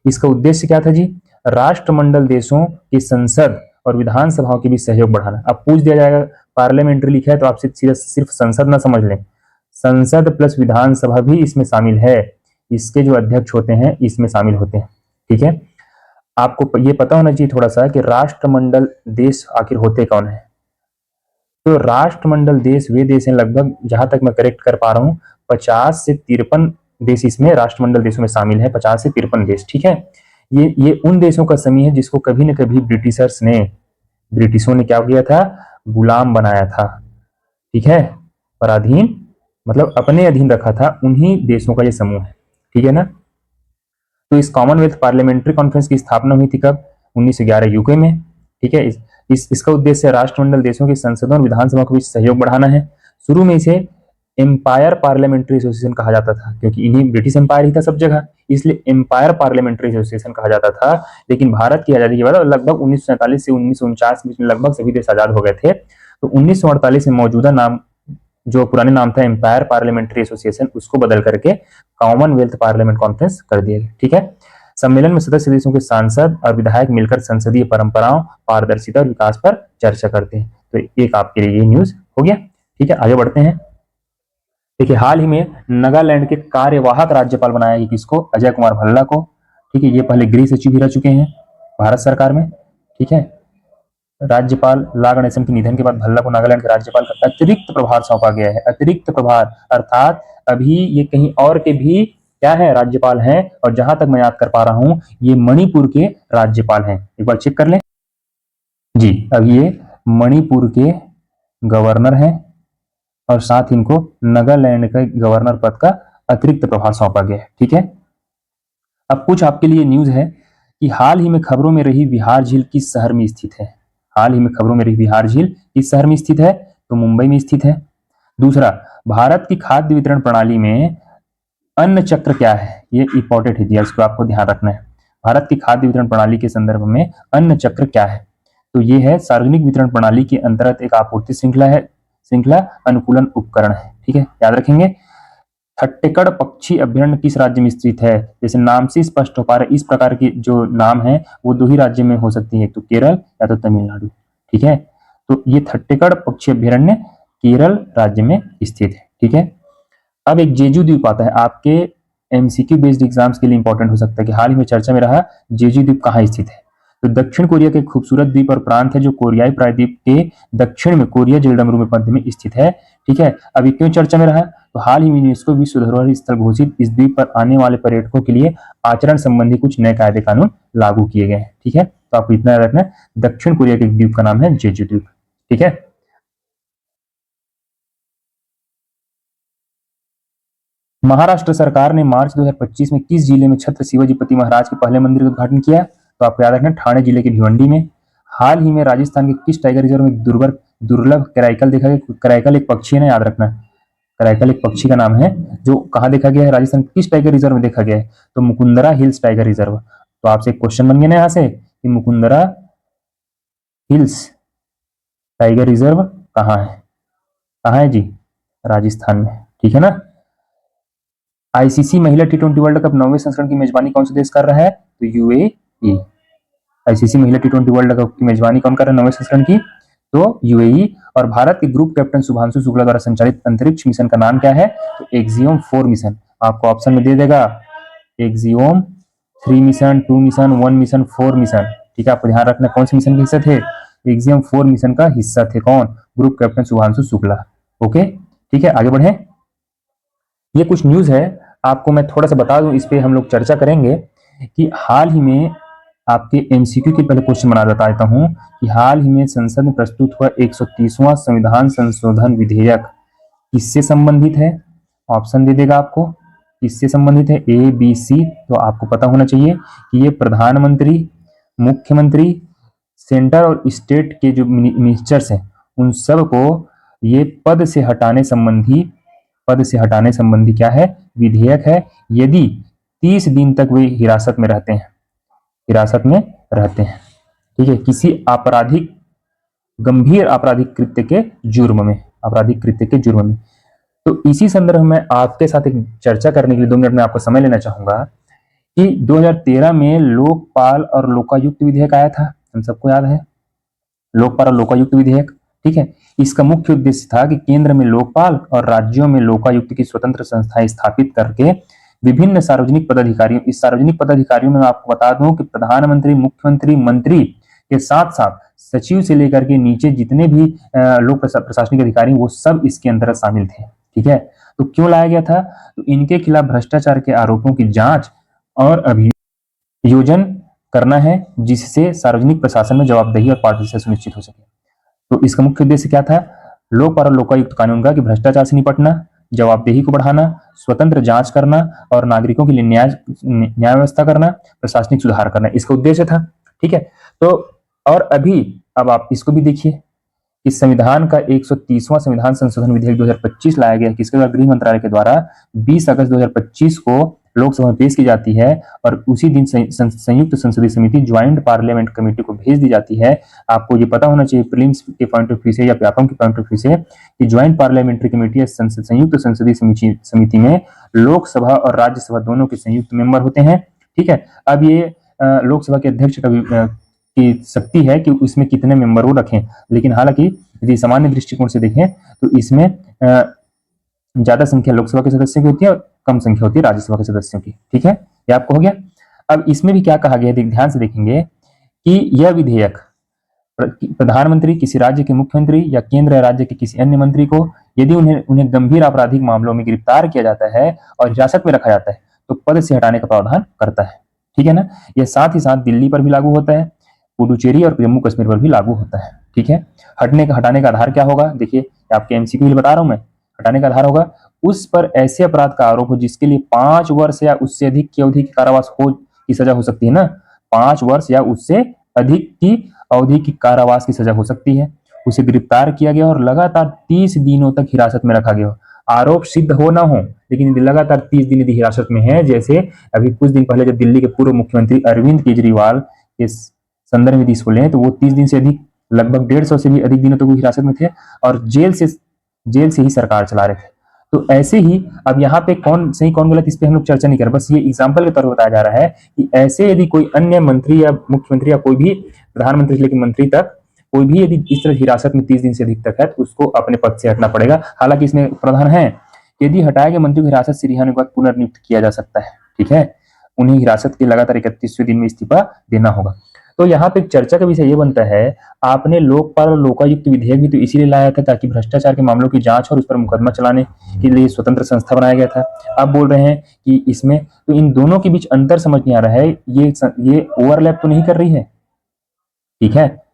इसका उद्देश्य क्या था जी, राष्ट्रमंडल देशों की संसद और विधानसभाओं के बीच सहयोग बढ़ाना। अब पूछ दिया जाएगा पार्लियामेंट्री लिखा है तो आपसे सीधा सिर्फ संसद ना समझ लें, संसद प्लस विधानसभा भी इसमें शामिल है, इसके जो अध्यक्ष होते हैं इसमें शामिल होते हैं। ठीक है, आपको ये पता होना चाहिए थोड़ा सा कि राष्ट्रमंडल देश आखिर होते कौन है। तो राष्ट्रमंडल देश वे देश हैं, लगभग जहां तक मैं करेक्ट कर पा रहा हूं 50 से 53 देश इसमें राष्ट्रमंडल देशों में शामिल है, 50 से 53 देश। ठीक है, ये उन देशों का समूह है जिसको कभी न कभी ब्रिटिशों ने क्या किया था, गुलाम बनाया था। ठीक है, पराधीन मतलब अपने अधीन रखा था, उन्हीं देशों का ये समूह है। ठीक है ना, तो इस कॉमनवेल्थ पार्लियामेंट्री कॉन्फ्रेंस की स्थापना हुई थी कब, 1911 यूके में। ठीक है, इसका उद्देश्य राष्ट्रमंडल देशों की संसदों और विधानसभा के बीच सहयोग बढ़ाना है। शुरू में इसे एम्पायर पार्लियामेंट्री एसोसिएशन कहा जाता था, क्योंकि इन्हीं ब्रिटिश एम्पायर ही था सब जगह, इसलिए एम्पायर पार्लियामेंट्री एसोसिएशन कहा जाता था। लेकिन भारत की आजादी के बाद लगभग 1947 से 1949 में लगभग सभी देश आजाद हो गए थे, तो 1948 में मौजूदा नाम, जो पुराने नाम था एम्पायर पार्लियामेंट्री एसोसिएशन, उसको बदल करके कॉमनवेल्थ पार्लियामेंट कॉन्फ्रेंस कर दिया गया। ठीक है, सम्मेलन में सदस्य देशों के सांसद और विधायक मिलकर संसदीय परंपराओं, पारदर्शिता और विकास पर चर्चा करते हैं। तो एक आपके लिए ये न्यूज हो गया। ठीक है, आगे बढ़ते हैं। देखिए, हाल ही में नागालैंड के कार्यवाहक राज्यपाल बनाया गया किसको, अजय कुमार भल्ला को। ठीक है, ये पहले गृह सचिव भी रह चुके हैं भारत सरकार में। ठीक है, राज्यपाल ला गणेशन के निधन के बाद भल्ला को नागालैंड के राज्यपाल का अतिरिक्त प्रभार सौंपा गया है। अतिरिक्त प्रभार अर्थात अभी ये कहीं और के भी क्या है, राज्यपाल हैं, और जहां तक मैं याद कर पा रहा हूं ये मणिपुर के राज्यपाल हैं। एक बार चेक कर लें जी, अब ये मणिपुर के गवर्नर हैं और साथ इनको नागालैंड का गवर्नर पद का अतिरिक्त प्रभार सौंपा गया है। ठीक है, अब कुछ आपके लिए न्यूज है कि हाल ही में खबरों में रही बिहार झील किस शहर में स्थित है। हाल ही में खबरों में रही बिहार झील किस शहर में स्थित है, तो मुंबई में स्थित है। दूसरा, भारत की खाद्य वितरण प्रणाली में अन्न चक्र क्या है, ये इंपॉर्टेंट है जी, इसको आपको ध्यान रखना है। भारत की खाद्य वितरण प्रणाली के संदर्भ में अन्न चक्र क्या है, तो ये है सार्वजनिक वितरण प्रणाली के अंतर्गत एक आपूर्ति श्रृंखला अनुकूलन उपकरण है। ठीक है, याद रखेंगे। थट्टेकड़ पक्षी अभ्यारण्य किस राज्य में स्थित है, जैसे नाम से स्पष्ट हो पा रहा है, इस प्रकार की जो नाम है वो 2 ही राज्य में हो सकती है, तो केरल या तो तमिलनाडु। ठीक है, तो ये थट्टेकड़ पक्षी अभ्यारण्य केरल राज्य में स्थित है। ठीक है, अब एक जेजू द्वीप आता है, आपके एमसीक्यू बेस्ड एग्जाम्स के लिए इंपॉर्टेंट हो सकता है कि हाल ही में चर्चा में रहा जेजू द्वीप कहाँ स्थित है। तो दक्षिण कोरिया के खूबसूरत द्वीप और प्रांत है जो कोरियाई प्रायद्वीप के दक्षिण में कोरिया जलडमरू में मध्य में स्थित है। ठीक है, अभी क्यों चर्चा में रहा, तो हाल ही में यूनेस्को विश्व धरोहर स्थल घोषित इस द्वीप पर आने वाले पर्यटकों के लिए आचरण संबंधी कुछ नए कायदे कानून लागू किए गए हैं। ठीक है, तो आपको इतना याद रखना है, दक्षिण कोरिया के द्वीप का नाम है जेजू द्वीप। ठीक है, महाराष्ट्र सरकार ने मार्च 2025 में किस जिले में छत्र शिवाजीपति महाराज के पहले मंदिर का उद्घाटन किया, तो आपको याद रखना ठाणे जिले के भिवंडी में। हाल ही में राजस्थान के किस टाइगर रिजर्व में दुर्लभ कराइकल देखा गया, कराइकल एक पक्षी है ना, याद रखना, कराइकल एक पक्षी का नाम है जो कहाँ देखा गया है, राजस्थान किस टाइगर रिजर्व में देखा गया है, तो मुकुंदरा हिल्स टाइगर रिजर्व। तो आपसे एक क्वेश्चन बन गया ना यहाँ से कि मुकुंदरा हिल्स टाइगर रिजर्व कहाँ है जी, राजस्थान में। ठीक है ना, आईसीसी महिला T20 वर्ल्ड कप 9वें संस्करण की मेजबानी कौन सा देश कर रहा है, तो यूएई। आईसीसी महिला T20 वर्ल्ड कप की मेजबानी कौन कर रहा है 9वें संस्करण की, तो यूएई। और भारत के ग्रुप कैप्टन शुभांशु शुक्ला द्वारा संचालित अंतरिक्ष मिशन का नाम क्या है? तो एक्सियोम 4 मिशन। आपको ऑप्शन में दे देगा axiom 3 mission, 2 mission, 1 mission, 4 mission. ठीक है, आपको ध्यान रखना कौन से मिशन के हिस्से थे? एक्सियोम 4 मिशन का हिस्सा थे कौन? Group captain Shubhanshu Shukla. Okay, ठीक है, आगे बढ़े। ये कुछ न्यूज है, आपको मैं थोड़ा सा बता दूं, इस पे हम लोग चर्चा करेंगे कि हाल ही में आपके एमसीक्यू के पहले क्वेश्चन बना देता हूं कि हाल ही में संसद में प्रस्तुत हुआ 130वां संविधान संशोधन विधेयक किससे संबंधित है? ऑप्शन दे देगा आपको, किससे संबंधित है? ए, बी, सी। तो आपको पता होना चाहिए कि ये प्रधानमंत्री, मुख्यमंत्री, सेंटर और स्टेट के जो मिनिस्टर्स हैं उन सब को ये पद से हटाने संबंधी क्या है? विधेयक है, यदि 30 दिन तक वे हिरासत में रहते हैं। ठीक है, किसी गंभीर आपराधिक कृत्य के जुर्म में। तो इसी संदर्भ में आपके साथ एक चर्चा करने के लिए 2 मिनट में आपको समय लेना चाहूंगा कि 2013 में लोकपाल और लोकायुक्त विधेयक आया था, हम सबको याद है, लोकपाल और लोकायुक्त विधेयक। ठीक है, इसका मुख्य उद्देश्य था कि केंद्र में लोकपाल और राज्यों में लोकायुक्त की स्वतंत्र संस्थाएं स्थापित करके विभिन्न सार्वजनिक पदाधिकारियों, इस सार्वजनिक पदाधिकारियों में आपको बता दूं कि प्रधानमंत्री, मुख्यमंत्री, मंत्री के साथ साथ सचिव से लेकर के नीचे जितने भी लोक प्रशासनिक अधिकारी वो सब इसके अंतर्गत शामिल थे। ठीक है, तो क्यों लाया गया था? तो इनके खिलाफ भ्रष्टाचार के आरोपों की जांच और अभियोजन करना है, जिससे सार्वजनिक प्रशासन में जवाबदेही और पारदर्शिता सुनिश्चित हो सके। तो इसका मुख्य उद्देश्य क्या था? लोकपाल और लोकायुक्त कानून का कि भ्रष्टाचार से निपटना, जवाबदेही को बढ़ाना, स्वतंत्र जांच करना और नागरिकों के लिए न्याय व्यवस्था करना, प्रशासनिक सुधार करना, इसका उद्देश्य था। ठीक है, तो और अब आप इसको भी देखिए, इस संविधान का 130वां संविधान संशोधन विधेयक 2025 लाया गया, किसके द्वारा? गृह मंत्रालय के द्वारा 20 अगस्त 2025 को लोकसभा में पेश की जाती है और उसी दिन संयुक्त संसदीय समिति ज्वाइंट पार्लियामेंट कमेटी को भेज दी जाती है। आपको ये पता होना चाहिए प्रीलिम्स के पॉइंट ऑफ व्यू से या व्यापम के पॉइंट ऑफ व्यू से कि ज्वाइंट पार्लियामेंट्री कमेटी या संयुक्त संसदीय समिति में लोकसभा और राज्यसभा दोनों के संयुक्त मेंबर होते हैं। ठीक है, अब ये लोकसभा के अध्यक्ष की शक्ति है कि उसमें कितने मेंबर वो रखें, लेकिन हालांकि यदि सामान्य दृष्टिकोण से देखें तो इसमें ज्यादा संख्या लोकसभा के सदस्यों की होती है और कम संख्या होती है राज्यसभा के सदस्यों की। ठीक है, ये आपको हो गया। अब इसमें भी क्या कहा गया है, ध्यान से देखेंगे कि यह विधेयक प्रधानमंत्री, किसी राज्य के मुख्यमंत्री या केंद्र या राज्य के किसी अन्य मंत्री को यदि उन्हें गंभीर आपराधिक मामलों में गिरफ्तार किया जाता है और हिरासत में रखा जाता है तो पद से हटाने का प्रावधान करता है। ठीक है ना, यह साथ ही साथ दिल्ली पर भी लागू होता है, पुडुचेरी और जम्मू कश्मीर पर भी लागू होता है। ठीक है, हटाने का आधार क्या होगा? देखिए, आपके एमसीक्यू बता रहा हूं मैं, हटाने का आधार होगा उस पर ऐसे अपराध का आरोप हो जिसके लिए 5 वर्ष या उससे अधिक की अवधि की कारावास की सजा हो सकती है ना, 5 वर्ष या उससे अधिक की अवधि की कारावास की सजा हो सकती है, उसे गिरफ्तार किया गया और लगातार 30 दिनों तक हिरासत में रखा गया। आरोप सिद्ध हो ना हो, लेकिन यदि लगातार 30 दिन यदि हिरासत में है, जैसे अभी कुछ दिन पहले जब दिल्ली के पूर्व मुख्यमंत्री अरविंद केजरीवाल के संदर्भ में इसको लें तो वो 30 दिन से अधिक, लगभग 150 से भी अधिक दिनों तक वो हिरासत में थे और जेल से ही सरकार चला रहे थे। तो ऐसे ही अब यहाँ पे कौन सही कौन गलत इस पे हम लोग चर्चा नहीं कर, बस ये एग्जाम्पल के तौर पर बताया जा रहा है कि ऐसे यदि कोई अन्य मंत्री या मुख्यमंत्री या कोई भी प्रधानमंत्री से लेकर मंत्री तक कोई भी यदि इस तरह हिरासत में 30 दिन से अधिक तक है तो उसको अपने पद से हटना पड़ेगा। हालांकि इसमें प्रावधान है, यदि हटाए गए मंत्री को हिरासत से रिहाने के बाद पुनर्नियुक्त किया जा सकता है। ठीक है, उन्हें हिरासत के लगातार 31वें दिन में इस्तीफा देना होगा। तो यहाँ पे चर्चा का विषय ये बनता है, आपने लोकपाल और लोकायुक्त विधेयक भी तो इसीलिए लाया था ताकि भ्रष्टाचार के मामलों की जांच और उस पर मुकदमा चलाने के लिए स्वतंत्र संस्था बनाया गया था। आप बोल रहे हैं कि इसमें तो इन दोनों के बीच अंतर समझ नहीं आ रहा है, ये ओवरलैप तो नहीं कर रही है। ठीक है,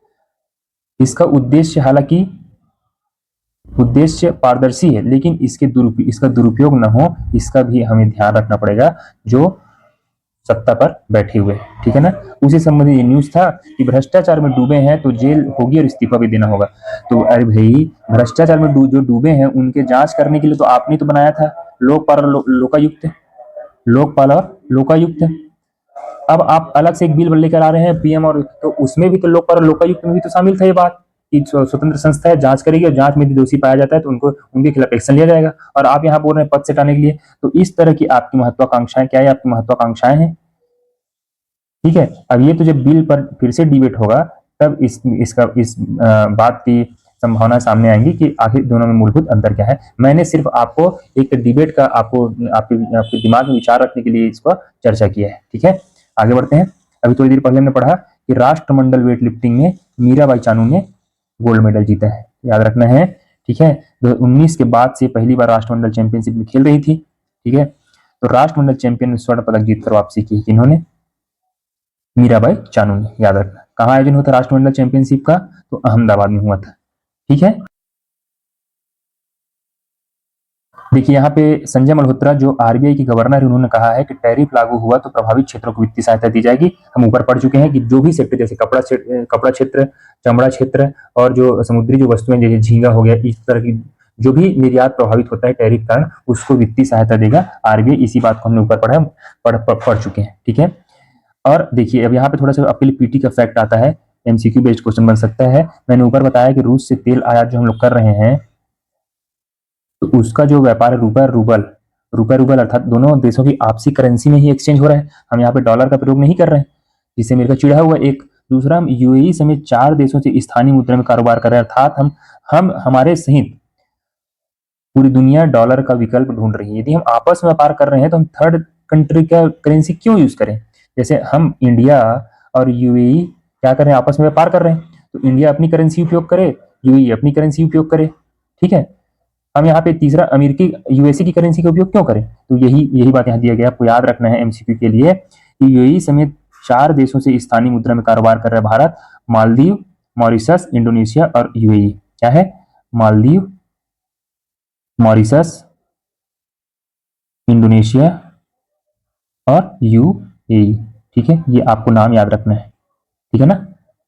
इसका उद्देश्य हालांकि उद्देश्य पारदर्शी है, लेकिन इसका दुरुपयोग न हो इसका भी हमें ध्यान रखना पड़ेगा जो सत्ता पर बैठे हुए। ठीक है ना, उसी संबंधी न्यूज था कि भ्रष्टाचार में डूबे हैं तो जेल होगी और इस्तीफा भी देना होगा। तो अरे भाई, भ्रष्टाचार में जो डूबे हैं उनके जांच करने के लिए तो आपने तो बनाया था लोकपाल और लोकायुक्त। अब आप अलग से एक बिल लेकर आ रहे हैं पीएम, और तो उसमें भी तो लोकपाल और लोकायुक्त में भी तो शामिल था ये बात कि स्वतंत्र संस्था है, जांच करेगी और जांच में यदि दोषी पाया जाता है तो उनके खिलाफ एक्शन लिया जाएगा। और आप यहाँ बोल रहे हैं पद से हटाने के लिए, तो इस तरह की आपकी महत्वाकांक्षाएं क्या है? आपकी महत्वाकांक्षाएं हैं। ठीक है, अब ये तो जब बिल पर फिर से डिबेट होगा तब इस बात की संभावना सामने आएंगी कि आखिर दोनों में मूलभूत अंतर क्या है। मैंने सिर्फ आपको एक डिबेट का आपको आपके दिमाग में विचार रखने के लिए इसको चर्चा किया है। ठीक है, आगे बढ़ते हैं। अभी थोड़ी देर पहले हमने पढ़ा कि राष्ट्रमंडल वेट लिफ्टिंग में मीराबाई चानू ने गोल्ड मेडल जीता है, याद रखना है। ठीक है, 2019 के बाद से पहली बार राष्ट्रमंडल चैंपियनशिप में खेल रही थी। ठीक है, तो राष्ट्रमंडल चैंपियन में स्वर्ण पदक जीतकर वापसी की इन्होंने मीराबाई चानू ने, याद रखना। कहाँ आयोजन हुआ था राष्ट्रमंडल चैंपियनशिप का? तो अहमदाबाद में हुआ था। ठीक है, देखिए यहाँ पे संजय मल्होत्रा जो आरबीआई के गवर्नर है, उन्होंने कहा है कि टैरिफ लागू हुआ तो प्रभावित क्षेत्रों को वित्तीय सहायता दी जाएगी। हम ऊपर पढ़ चुके हैं कि जो भी सेक्टर जैसे कपड़ा क्षेत्र, चमड़ा क्षेत्र और जो समुद्री जो वस्तुएं जैसे झींगा हो गया, इस तरह की जो भी निर्यात प्रभावित होता है टैरिफ कारण, उसको वित्तीय सहायता देगा आरबीआई। इसी बात को हमने ऊपर पढ़ चुके हैं। ठीक है, और देखिए अब यहाँ पे थोड़ा सा आपके लिए पीटी का फैक्ट आता है, एमसीक्यू बेस्ड क्वेश्चन बन सकता है। मैंने ऊपर बताया कि रूस से तेल आयात जो हम लोग कर रहे हैं, तो उसका जो व्यापार है रुपए रूबल अर्थात दोनों देशों की आपसी करेंसी में ही एक्सचेंज हो रहा है। हम यहाँ पे डॉलर का प्रयोग नहीं कर रहे हैं, जिससे अमेरिका चिढ़ा हुआ। एक दूसरा, हम यूएई समेत 4 देशों से स्थानीय मुद्रा में कारोबार कर रहे हैं, अर्थात हम हमारे सहित पूरी दुनिया डॉलर का विकल्प ढूंढ रही है। यदि हम आपस में व्यापार कर रहे हैं तो हम थर्ड कंट्री का करेंसी क्यों यूज करें? जैसे हम इंडिया और यूएई क्या कर रहे हैं, आपस में व्यापार कर रहे हैं, तो इंडिया अपनी करेंसी उपयोग करे, यूएई अपनी करेंसी उपयोग करे। ठीक है, हम यहाँ पे तीसरा अमेरिकी यूएसए की करेंसी का उपयोग क्यों करें? तो यही बात यहाँ दिया गया, आपको याद रखना है एमसीक्यू के लिए कि यूएई समेत 4 देशों से स्थानीय मुद्रा में कारोबार कर रहा है भारत, मालदीव, मॉरिशस, इंडोनेशिया और यूएई। क्या है? मालदीव, मॉरिशस, इंडोनेशिया और यूएई। ठीक है, ये आपको नाम याद रखना है। ठीक है ना?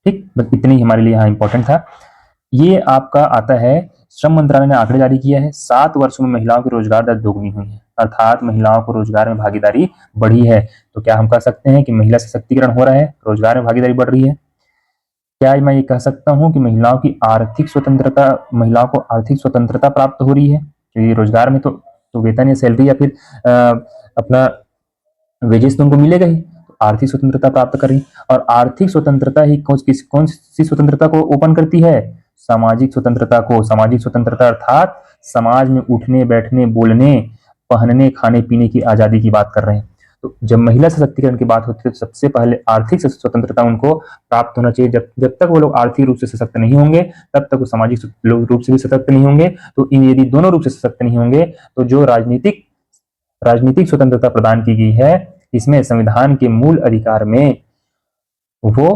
ठीक, बस इतनी ही हमारे लिए यहाँ इंपॉर्टेंट था। ये आपका आता है, श्रम मंत्रालय ने आंकड़े जारी किया है, 7 वर्षों में महिलाओं की रोजगार दर दोगुनी हुई है, अर्थात महिलाओं को रोजगार में भागीदारी बढ़ी है। तो क्या हम कह सकते हैं कि महिला सशक्तिकरण हो रहा है, रोजगार में भागीदारी बढ़ रही है? क्या मैं ये कह सकता हूँ कि महिलाओं को आर्थिक स्वतंत्रता प्राप्त हो रही है? क्योंकि रोजगार में तो वेतन या सैलरी या फिर अपना वेजेस तो उनको मिलेगा ही, तो आर्थिक स्वतंत्रता प्राप्त करें। और आर्थिक स्वतंत्रता ही कौन सी स्वतंत्रता को ओपन करती है? सामाजिक स्वतंत्रता को। सामाजिक स्वतंत्रता अर्थात समाज में उठने बैठने बोलने पहनने खाने पीने की आजादी की बात कर रहे हैं। तो जब महिला सशक्तिकरण की बात होती है तो सबसे पहले आर्थिक स्वतंत्रता उनको प्राप्त होना चाहिए। जब तक वो लोग आर्थिक रूप से सशक्त नहीं होंगे तब तक वो सामाजिक रूप से भी सशक्त नहीं होंगे। तो यदि दोनों रूप से सशक्त नहीं होंगे तो जो राजनीतिक स्वतंत्रता प्रदान की गई है इसमें संविधान के मूल अधिकार में वो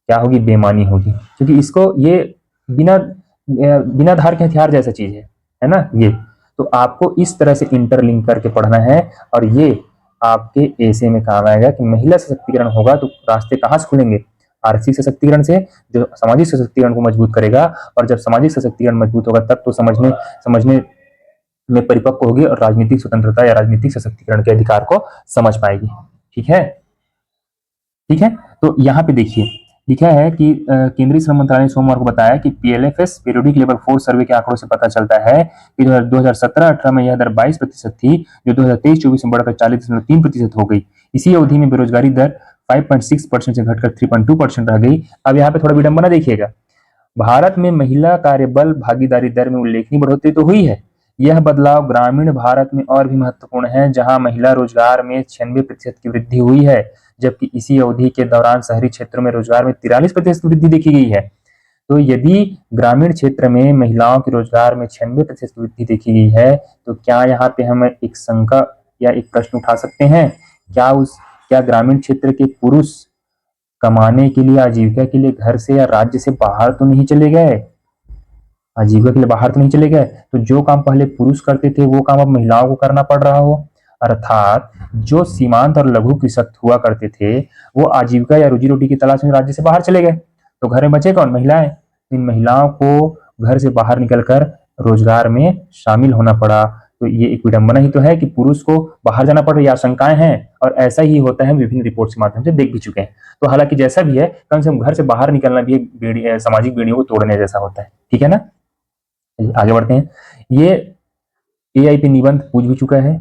क्या होगी? बेमानी होगी, क्योंकि इसको ये बिना धार के हथियार जैसा चीज है ना ये। तो आपको इस तरह से इंटरलिंक करके पढ़ना है और ये आपके ऐसे में काम आएगा कि महिला सशक्तिकरण होगा तो रास्ते कहाँ से खुलेंगे? आर्थिक सशक्तिकरण से, जो सामाजिक सशक्तिकरण को मजबूत करेगा। और जब सामाजिक सशक्तिकरण मजबूत होगा तब तो समझने में परिपक्व होगी और राजनीतिक स्वतंत्रता या राजनीतिक सशक्तिकरण के अधिकार को समझ पाएगी। ठीक है, ठीक है। तो यहाँ पे देखिए लिखा है कि केंद्रीय श्रम मंत्रालय ने सोमवार को बताया कि PLFS periodic labour force survey के आंकड़ों से पता चलता है कि 2017-18 में यह दर 22% थी, जो 2023-24 में बढ़कर 40.3% हो गई। इसी अवधि में बेरोजगारी दर 5.6% से घटकर 3.2% रह गई। अब यहाँ पे थोड़ा विडंबना देखिएगा, भारत में महिला कार्यबल भागीदारी दर में उल्लेखनीय बढ़ोतरी तो हुई है। यह बदलाव ग्रामीण भारत में और भी महत्वपूर्ण है, जहां महिला रोजगार में 96% की वृद्धि हुई है, जबकि इसी अवधि के दौरान शहरी क्षेत्रों में रोजगार में 43% की वृद्धि देखी गई है। तो यदि ग्रामीण क्षेत्र में महिलाओं के रोजगार में 96% की वृद्धि देखी गई है, तो क्या यहाँ पे हम एक शंका या एक प्रश्न उठा सकते हैं, क्या ग्रामीण क्षेत्र के पुरुष कमाने के लिए, आजीविका के लिए घर से या राज्य से बाहर तो नहीं चले गए? आजीविका के लिए बाहर तो नहीं चले गए, तो जो काम पहले पुरुष करते थे वो काम अब महिलाओं को करना पड़ रहा हो। अर्थात जो सीमांत और लघु कृषक हुआ करते थे वो आजीविका या रोजी रोटी की तलाश में राज्य से बाहर चले गए, तो घर में बचे कौन? महिलाएं। इन महिलाओं को घर से बाहर निकलकर रोजगार में शामिल होना पड़ा। तो ये एक विडंबना ही तो है कि पुरुष को बाहर जाना पड़ रही, आशंकाएं हैं और ऐसा ही होता है, विभिन्न रिपोर्ट्स के माध्यम से देख भी चुके हैं। तो हालांकि जैसा भी है, कम से कम घर से बाहर निकलना भी एक सामाजिक बेड़ियों को तोड़ने जैसा होता है। ठीक है ना? आगे बढ़ते हैं। ये एआईपी निबंध पूछ भी चुका है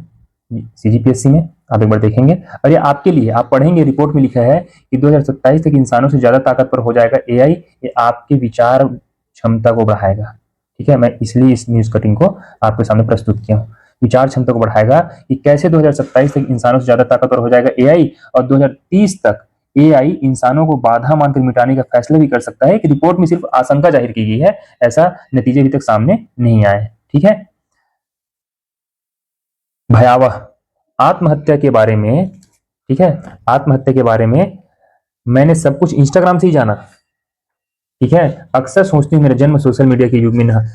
सीजीपीएससी में, आप एक बार देखेंगे। और ये आपके लिए, आप पढ़ेंगे, रिपोर्ट में लिखा है कि 2027 तक इंसानों से ज्यादा ताकतवर हो जाएगा एआई। ये आपके विचार क्षमता को बढ़ाएगा। ठीक है, मैं इसलिए इस न्यूज कटिंग को आपके सामने प्रस्तुत किया हूँ। विचार क्षमता को बढ़ाएगा कि कैसे 2027 तक इंसानों से ज्यादा ताकतवर हो जाएगा एआई, और 2030 तक एआई इंसानों को बाधा मानकर मिटाने का फैसला भी कर सकता है। कि रिपोर्ट में सिर्फ आशंका जाहिर की गई है, ऐसा नतीजे अभी तक सामने नहीं आए। ठीक है, भयावह आत्महत्या के बारे में, ठीक है, आत्महत्या के बारे में मैंने सब कुछ इंस्टाग्राम से ही जाना। ठीक है, अक्सर सोचती हूँ मेरा जन्म सोशल मीडिया के युग में न।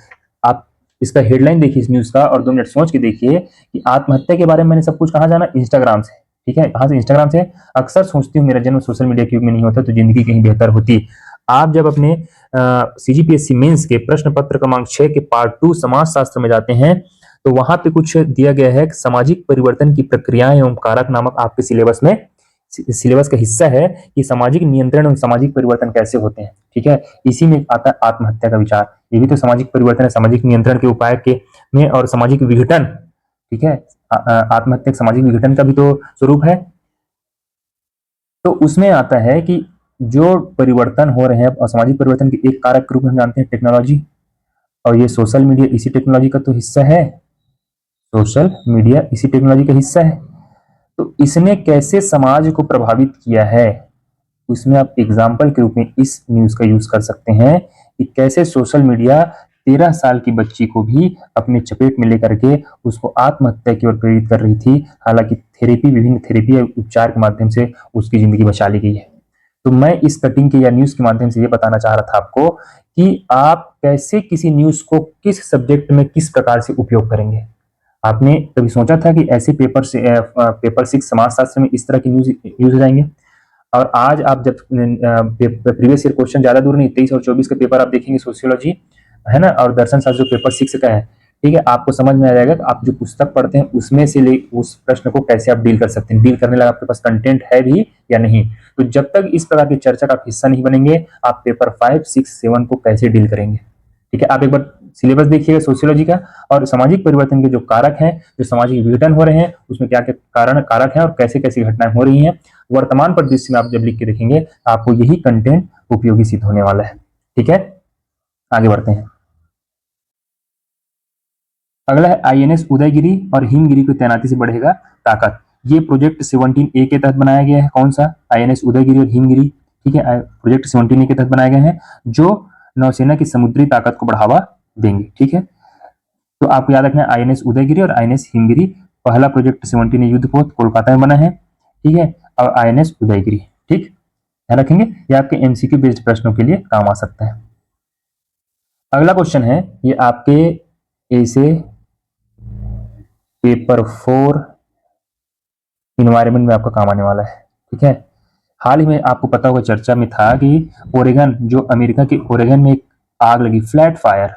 आप इसका हेडलाइन देखिए इस न्यूज का, और 2 मिनट सोच के देखिए कि आत्महत्या के बारे में मैंने सब कुछ कहाँ जाना, इंस्टाग्राम से। ठीक है, कहाँ से, इंस्टाग्राम से। अक्सर सोचती हूँ मेरा जन्म सोशल मीडिया के युग में नहीं होता तो जिंदगी कहीं बेहतर होती। आप जब अपने सीजीपीएससी मेंस के प्रश्न पत्र क्रमांक 6 के पार्ट 2 समाज शास्त्र में जाते हैं तो वहां पे कुछ दिया गया है, सामाजिक परिवर्तन की प्रक्रियाएं एवं कारक नामक आपके सिलेबस में, सिलेबस का हिस्सा है कि सामाजिक नियंत्रण और सामाजिक परिवर्तन कैसे होते हैं। ठीक है, इसी में आता है आत्महत्या का विचार। ये भी तो सामाजिक परिवर्तन है, सामाजिक नियंत्रण के उपाय के में, और सामाजिक विघटन। ठीक है, आत्महत्या सामाजिक विघटन का भी तो स्वरूप है। तो उसमें आता है कि जो परिवर्तन हो रहे हैं, और सामाजिक परिवर्तन के एक कारक के रूप में हम जानते हैं टेक्नोलॉजी, और ये सोशल मीडिया इसी टेक्नोलॉजी का तो हिस्सा है। सोशल मीडिया इसी टेक्नोलॉजी का हिस्सा है। तो इसने कैसे समाज को प्रभावित किया है, उसमें आप एग्जाम्पल के रूप में इस न्यूज का यूज कर सकते हैं कि कैसे सोशल मीडिया 13 साल की बच्ची को भी अपने चपेट में लेकर के उसको आत्महत्या की ओर प्रेरित कर रही थी। हालांकि थेरेपी, विभिन्न थेरेपी उपचार के माध्यम से उसकी जिंदगी बचा ली गई है। तो मैं इस कटिंग के या न्यूज के माध्यम से ये बताना चाह रहा था आपको कि आप कैसे किसी न्यूज को किस सब्जेक्ट में किस प्रकार से उपयोग करेंगे। आपने कभी सोचा था कि ऐसे पेपर से पेपर 6 समाजशास्त्र में इस तरह की न्यूज यूज हो जाएंगे। और आज आप जब प्रीवियस ईयर क्वेश्चन ज्यादा दूर नहीं, 23 और 24 का पेपर आप देखेंगे, सोशियोलॉजी है ना, और दर्शन शास्त्र जो पेपर 6 का है, ठीक है, आपको समझ में आ जाएगा कि आप जो पुस्तक पढ़ते हैं उसमें से ले उस प्रश्न को कैसे आप डील कर सकते हैं, डील करने लगा आपके पास कंटेंट है भी या नहीं। तो जब तक इस प्रकार की चर्चा का आप हिस्सा नहीं बनेंगे, आप पेपर 5, 6, 7 को कैसे डील करेंगे। ठीक है, आप एक बार सिलेबस देखिएगा सोशियोलॉजी का, और सामाजिक परिवर्तन के जो कारक हैं, जो सामाजिक विघटन हो रहे हैं, उसमें क्या क्या कारक हैं और कैसे कैसी घटनाएं हो रही हैं, वर्तमान परिदृश्य में आप जब लिख के देखेंगे आपको यही कंटेंट उपयोगी सिद्ध होने वाला है। ठीक है, आगे बढ़ते हैं। अगला है आईएनएस उदयगिरी और हिमगिरी की तैनाती से बढ़ेगा ताकत। ये प्रोजेक्ट 17A के तहत बनाया गया है। कौन सा? आईएनएस उदयगिरी और हिमगिरी। ठीक है, प्रोजेक्ट 17A के तहत बनाए गए हैं जो नौसेना की समुद्री ताकत को बढ़ावा देंगे। ठीक है, तो आपको याद रखना है आईएनएस उदयगिरी और आईएनएस हिमगिरी। पहला प्रोजेक्ट 17A युद्धपोत कोलकाता में बना है। ठीक है, और आईएनएस उदयगिरी। ठीक, ध्यान रखेंगे, ये आपके एमसीक्यू बेस्ड प्रश्नों के लिए काम आ सकता है। अगला क्वेश्चन है, ये आपके ऐसे पेपर 4 इन्वायरमेंट में आपका काम आने वाला है। ठीक है, हाल ही में आपको पता होगा चर्चा में था कि ओरेगन, जो अमेरिका के ओरेगन में एक आग लगी, फ्लैट फायर,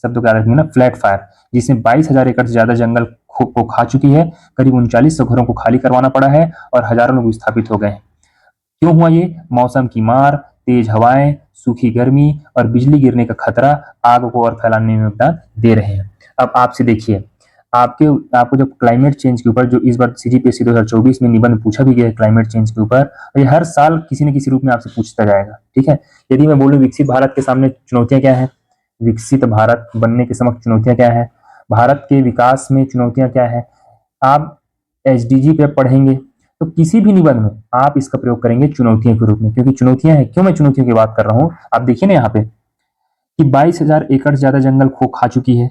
शब्द को याद रखेंगे ना, फ्लैट फायर, जिसमें 22,000 एकड़ से ज्यादा जंगल को खा चुकी है। करीब 3900 घरों को खाली करवाना पड़ा है और हजारों लोग विस्थापित हो गए। क्यों हुआ ये? मौसम की मार, तेज हवाएं, सूखी गर्मी और बिजली गिरने का खतरा आग को और फैलाने में योगदान दे रहे हैं। अब आपसे देखिए, आपको जब क्लाइमेट चेंज के ऊपर, जो इस बार सीजीपीएससी 2024 में निबंध पूछा भी गया है क्लाइमेट चेंज के ऊपर, ये हर साल किसी न किसी रूप में आपसे पूछता जाएगा। ठीक है, यदि मैं बोलूं विकसित भारत के सामने चुनौतियां क्या है, विकसित भारत बनने के समक्ष चुनौतियां क्या है, भारत के विकास में चुनौतियां क्या है, आप एसडीजी पे पढ़ेंगे तो किसी भी निबंध में आप इसका प्रयोग करेंगे चुनौतियों के रूप में, क्योंकि चुनौतियां हैं। क्यों मैं चुनौतियों की बात कर रहा हूं, आप देखिए ना यहाँ पे कि 22,000 एकड़ से ज्यादा जंगल खो खा चुकी है,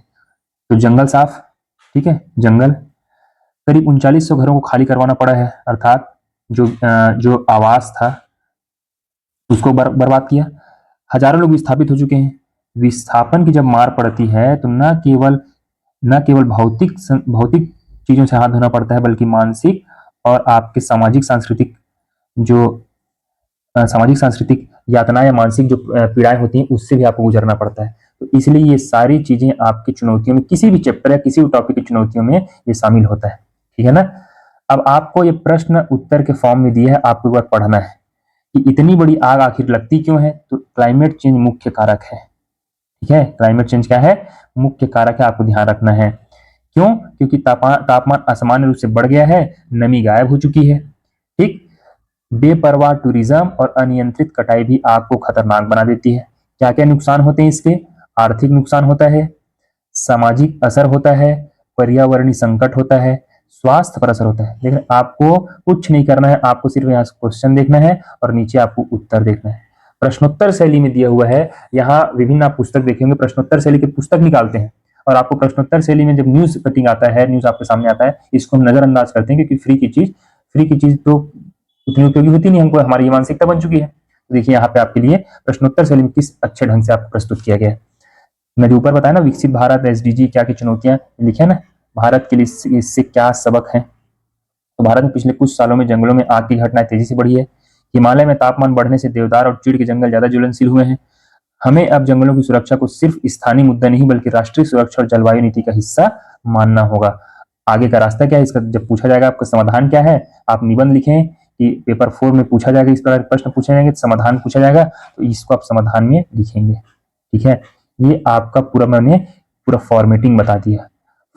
तो जंगल साफ। ठीक है, जंगल, करीब 3900 घरों को खाली करवाना पड़ा है, अर्थात जो आवास था उसको बर्बाद किया। हजारों लोग विस्थापित हो चुके हैं। विस्थापन की जब मार पड़ती है तो न केवल भौतिक चीजों से हाथ धोना पड़ता है, बल्कि मानसिक और आपके सामाजिक सांस्कृतिक यातनाएं या मानसिक जो पीड़ाएं होती हैं उससे भी आपको गुजरना पड़ता है। तो इसलिए ये सारी चीजें आपकी चुनौतियों में, किसी भी चैप्टर या किसी भी टॉपिक की चुनौतियों में ये शामिल होता है। ठीक है ना। अब आपको ये प्रश्न उत्तर के फॉर्म में दिया है, आपको एक बार पढ़ना है कि इतनी बड़ी आग आखिर लगती क्यों है। तो क्लाइमेट चेंज मुख्य कारक है। ठीक है, क्लाइमेट चेंज क्या है? मुख्य कारक है, आपको ध्यान रखना है। क्यों? क्योंकि तापमान असामान्य रूप से बढ़ गया है, नमी गायब हो चुकी है। ठीक, बेपरवाह टूरिज्म और अनियंत्रित कटाई भी आग को खतरनाक बना देती है। क्या क्या नुकसान होते हैं इसके? आर्थिक नुकसान होता है, सामाजिक असर होता है, पर्यावरणीय संकट होता है, स्वास्थ्य पर असर होता है। लेकिन आपको कुछ नहीं करना है, आपको सिर्फ यहाँ क्वेश्चन देखना है और नीचे आपको उत्तर देखना है। प्रश्नोत्तर शैली में दिया हुआ है, यहाँ विभिन्न आप पुस्तक देखेंगे, प्रश्नोत्तर शैली की पुस्तक निकालते हैं और आपको प्रश्नोत्तर शैली में जब न्यूज कटिंग आता है, न्यूज आपके सामने आता है, इसको हम नजरअंदाज करते हैं क्योंकि फ्री की चीज तो उतनी उपयोगी होती नहीं, हमको हमारी ये मानसिकता बन चुकी है। तो देखिए यहाँ पे आपके लिए प्रश्नोत्तर शैली में किस अच्छे ढंग से आपको प्रस्तुत किया गया है। मैंने ऊपर बताया ना, विकसित भारत एसडीजी क्या की चुनौतियां लिखे ना, भारत के लिए इससे क्या सबक है। तो भारत में पिछले कुछ सालों में जंगलों में आग की घटनाएं तेजी से बढ़ी है। हिमालय में तापमान बढ़ने से देवदार और चीड़ के जंगल ज्यादा ज्वलनशील हुए हैं। हमें अब जंगलों की सुरक्षा को सिर्फ स्थानीय मुद्दा नहीं बल्कि राष्ट्रीय सुरक्षा और जलवायु नीति का हिस्सा मानना होगा। आगे का रास्ता क्या है, इसका जब पूछा जाएगा आपका समाधान क्या है, आप निबंध लिखें कि पेपर 4 में पूछा जाएगा, इस प्रकार प्रश्न पूछे जाएंगे, समाधान पूछा जाएगा, तो इसको आप समाधान में लिखेंगे। ठीक है, ये आपका पूरा मैंने पूरा फॉर्मेटिंग बता दिया।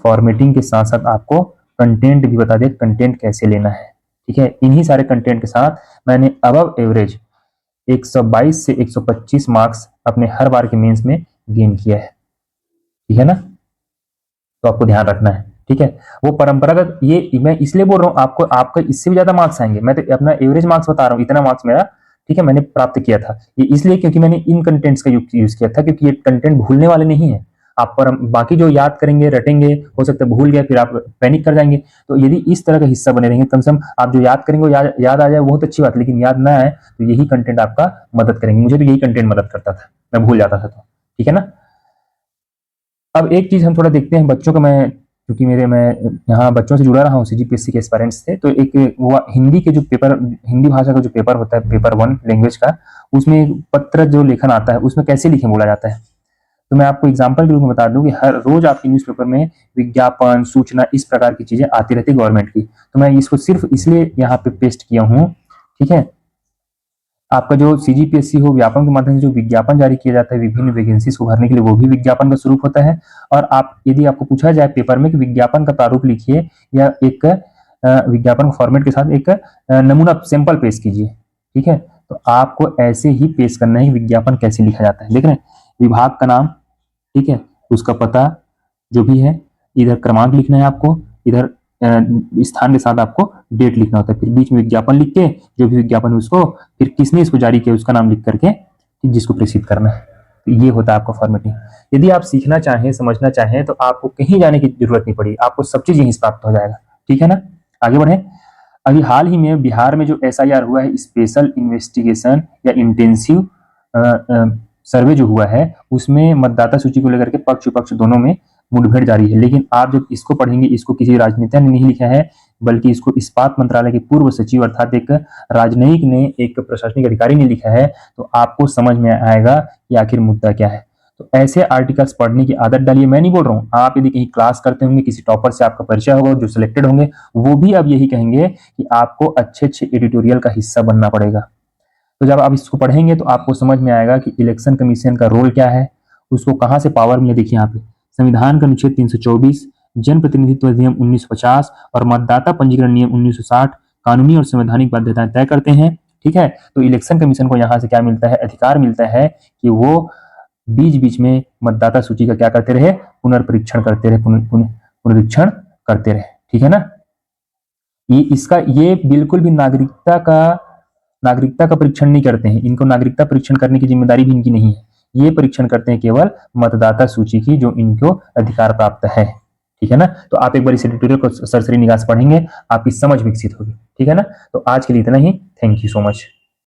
फॉर्मेटिंग के साथ साथ आपको कंटेंट भी बता दिया, कंटेंट कैसे लेना है। ठीक है, इन्हीं सारे कंटेंट के साथ मैंने अबव एवरेज 122 से 125 मार्क्स अपने हर बार के मेंस में गेन किया है। ठीक है ना, तो आपको ध्यान रखना है। ठीक है, वो परंपरागत, ये मैं इसलिए बोल रहा हूँ आपको, आपका इससे भी ज्यादा मार्क्स आएंगे, मैं तो अपना एवरेज मार्क्स बता रहा हूँ, इतना मार्क्स मेरा ठीक है मैंने प्राप्त किया था। ये इसलिए क्योंकि मैंने इन कंटेंट्स का यूज किया था, क्योंकि ये कंटेंट भूलने वाले नहीं है। आप पर बाकी जो याद करेंगे रटेंगे, हो सकता है भूल गए फिर आप पैनिक कर जाएंगे। तो यदि इस तरह का हिस्सा बने रहेंगे, कम से कम आप जो याद करेंगे वो याद आ जाए, बहुत अच्छी बात, लेकिन याद ना आए तो यही कंटेंट आपका मदद करेंगे। मुझे तो यही कंटेंट मदद करता था, मैं भूल जाता था। तो ठीक है ना। अब एक चीज हम थोड़ा देखते हैं बच्चों का, मैं क्योंकि मैं यहाँ बच्चों से जुड़ा रहा हूँ, सीजीपीएससी के एस्पायरेंट्स थे, तो एक वो हिंदी के जो पेपर, हिंदी भाषा का जो पेपर होता है, पेपर 1 लैंग्वेज का, उसमें एक पत्र जो लेखन आता है उसमें कैसे लिखे बोला जाता है। तो मैं आपको एग्जांपल के रूप में बता दूं कि हर रोज आपके न्यूज़पेपर में विज्ञापन, सूचना, इस प्रकार की चीजें आती रहती है गवर्नमेंट की। तो मैं इसको सिर्फ इसलिए यहाँ पे पेस्ट किया हूँ। ठीक है, आपका जो सीजीपीएससी हो, व्यापम के माध्यम से जो विज्ञापन जारी किया जाता है विभिन्न वैकेंसीज को भरने के लिए, वो भी विज्ञापन का स्वरूप होता है। और आप यदि आपको पूछा जाए पेपर में कि विज्ञापन का प्रारूप लिखिए या एक विज्ञापन फॉर्मेट के साथ एक नमूना सैंपल पेश कीजिए, ठीक है, तो आपको ऐसे ही पेश करना है कि विज्ञापन कैसे लिखा जाता है। देख रहे हैं, विभाग का नाम, ठीक है, उसका पता जो भी है, इधर क्रमांक लिखना है आपको, इधर स्थान के साथ आपको डेट लिखना होता है, फिर बीच में विज्ञापन लिख के जो भी विज्ञापन है उसको, फिर किसने इसको जारी किया उसका नाम लिख करके जिसको प्रेषित करना है। तो ये होता है आपका फॉर्मेटिंग। यदि आप सीखना चाहें, समझना चाहें, तो आपको कहीं जाने की जरूरत नहीं पड़ी, आपको सब चीज यहीं से प्राप्त हो जाएगा। ठीक है ना, आगे बढ़े। अभी हाल ही में बिहार में जो SIR हुआ है, स्पेशल इन्वेस्टिगेशन या इंटेंसिव सर्वे जो हुआ है, उसमें मतदाता सूची को लेकर के पक्ष विपक्ष दोनों में मुठभेड़ जारी है। लेकिन आप जब इसको पढ़ेंगे, इसको किसी राजनेता ने नहीं लिखा है, बल्कि इसको इस्पात मंत्रालय के पूर्व सचिव अर्थात एक राजनयिक ने, एक प्रशासनिक अधिकारी ने लिखा है, तो आपको समझ में आएगा कि आखिर मुद्दा क्या है। तो ऐसे आर्टिकल्स पढ़ने की आदत डालिए। मैं नहीं बोल रहा हूँ, आप यदि कहीं क्लास करते होंगे, किसी टॉपर से आपका परिचय होगा, जो सिलेक्टेड होंगे, वो भी अब यही कहेंगे कि आपको अच्छे अच्छे एडिटोरियल का हिस्सा बनना पड़ेगा। तो जब आप इसको पढ़ेंगे तो आपको समझ में आएगा कि इलेक्शन कमीशन का रोल क्या है, उसको कहाँ से पावर मिले। देखिए यहाँ पे संविधान का अनुच्छेद 324, जन प्रतिनिधित्व अधिनियम 1950 और मतदाता पंजीकरण नियम 1960 कानूनी और संवैधानिक बाध्यताएं तय करते हैं। ठीक है, तो इलेक्शन कमीशन को यहाँ से क्या मिलता है, अधिकार मिलता है कि वो बीच बीच में मतदाता सूची का क्या करते रहे, पुनर्परीक्षण करते रहे, पुनरीक्षण करते रहे। ठीक है ना, ये बिल्कुल भी नागरिकता का परीक्षण नहीं करते हैं, इनको नागरिकता परीक्षण करने की जिम्मेदारी भी इनकी नहीं है। ये परीक्षण करते हैं केवल मतदाता सूची की, जो इनको अधिकार प्राप्त है। ठीक है ना, तो आप एक बार इस एडिटोरियल को सरसरी निगाह से पढ़ेंगे, आपकी समझ विकसित होगी। ठीक है ना, तो आज के लिए इतना ही। Thank you so much.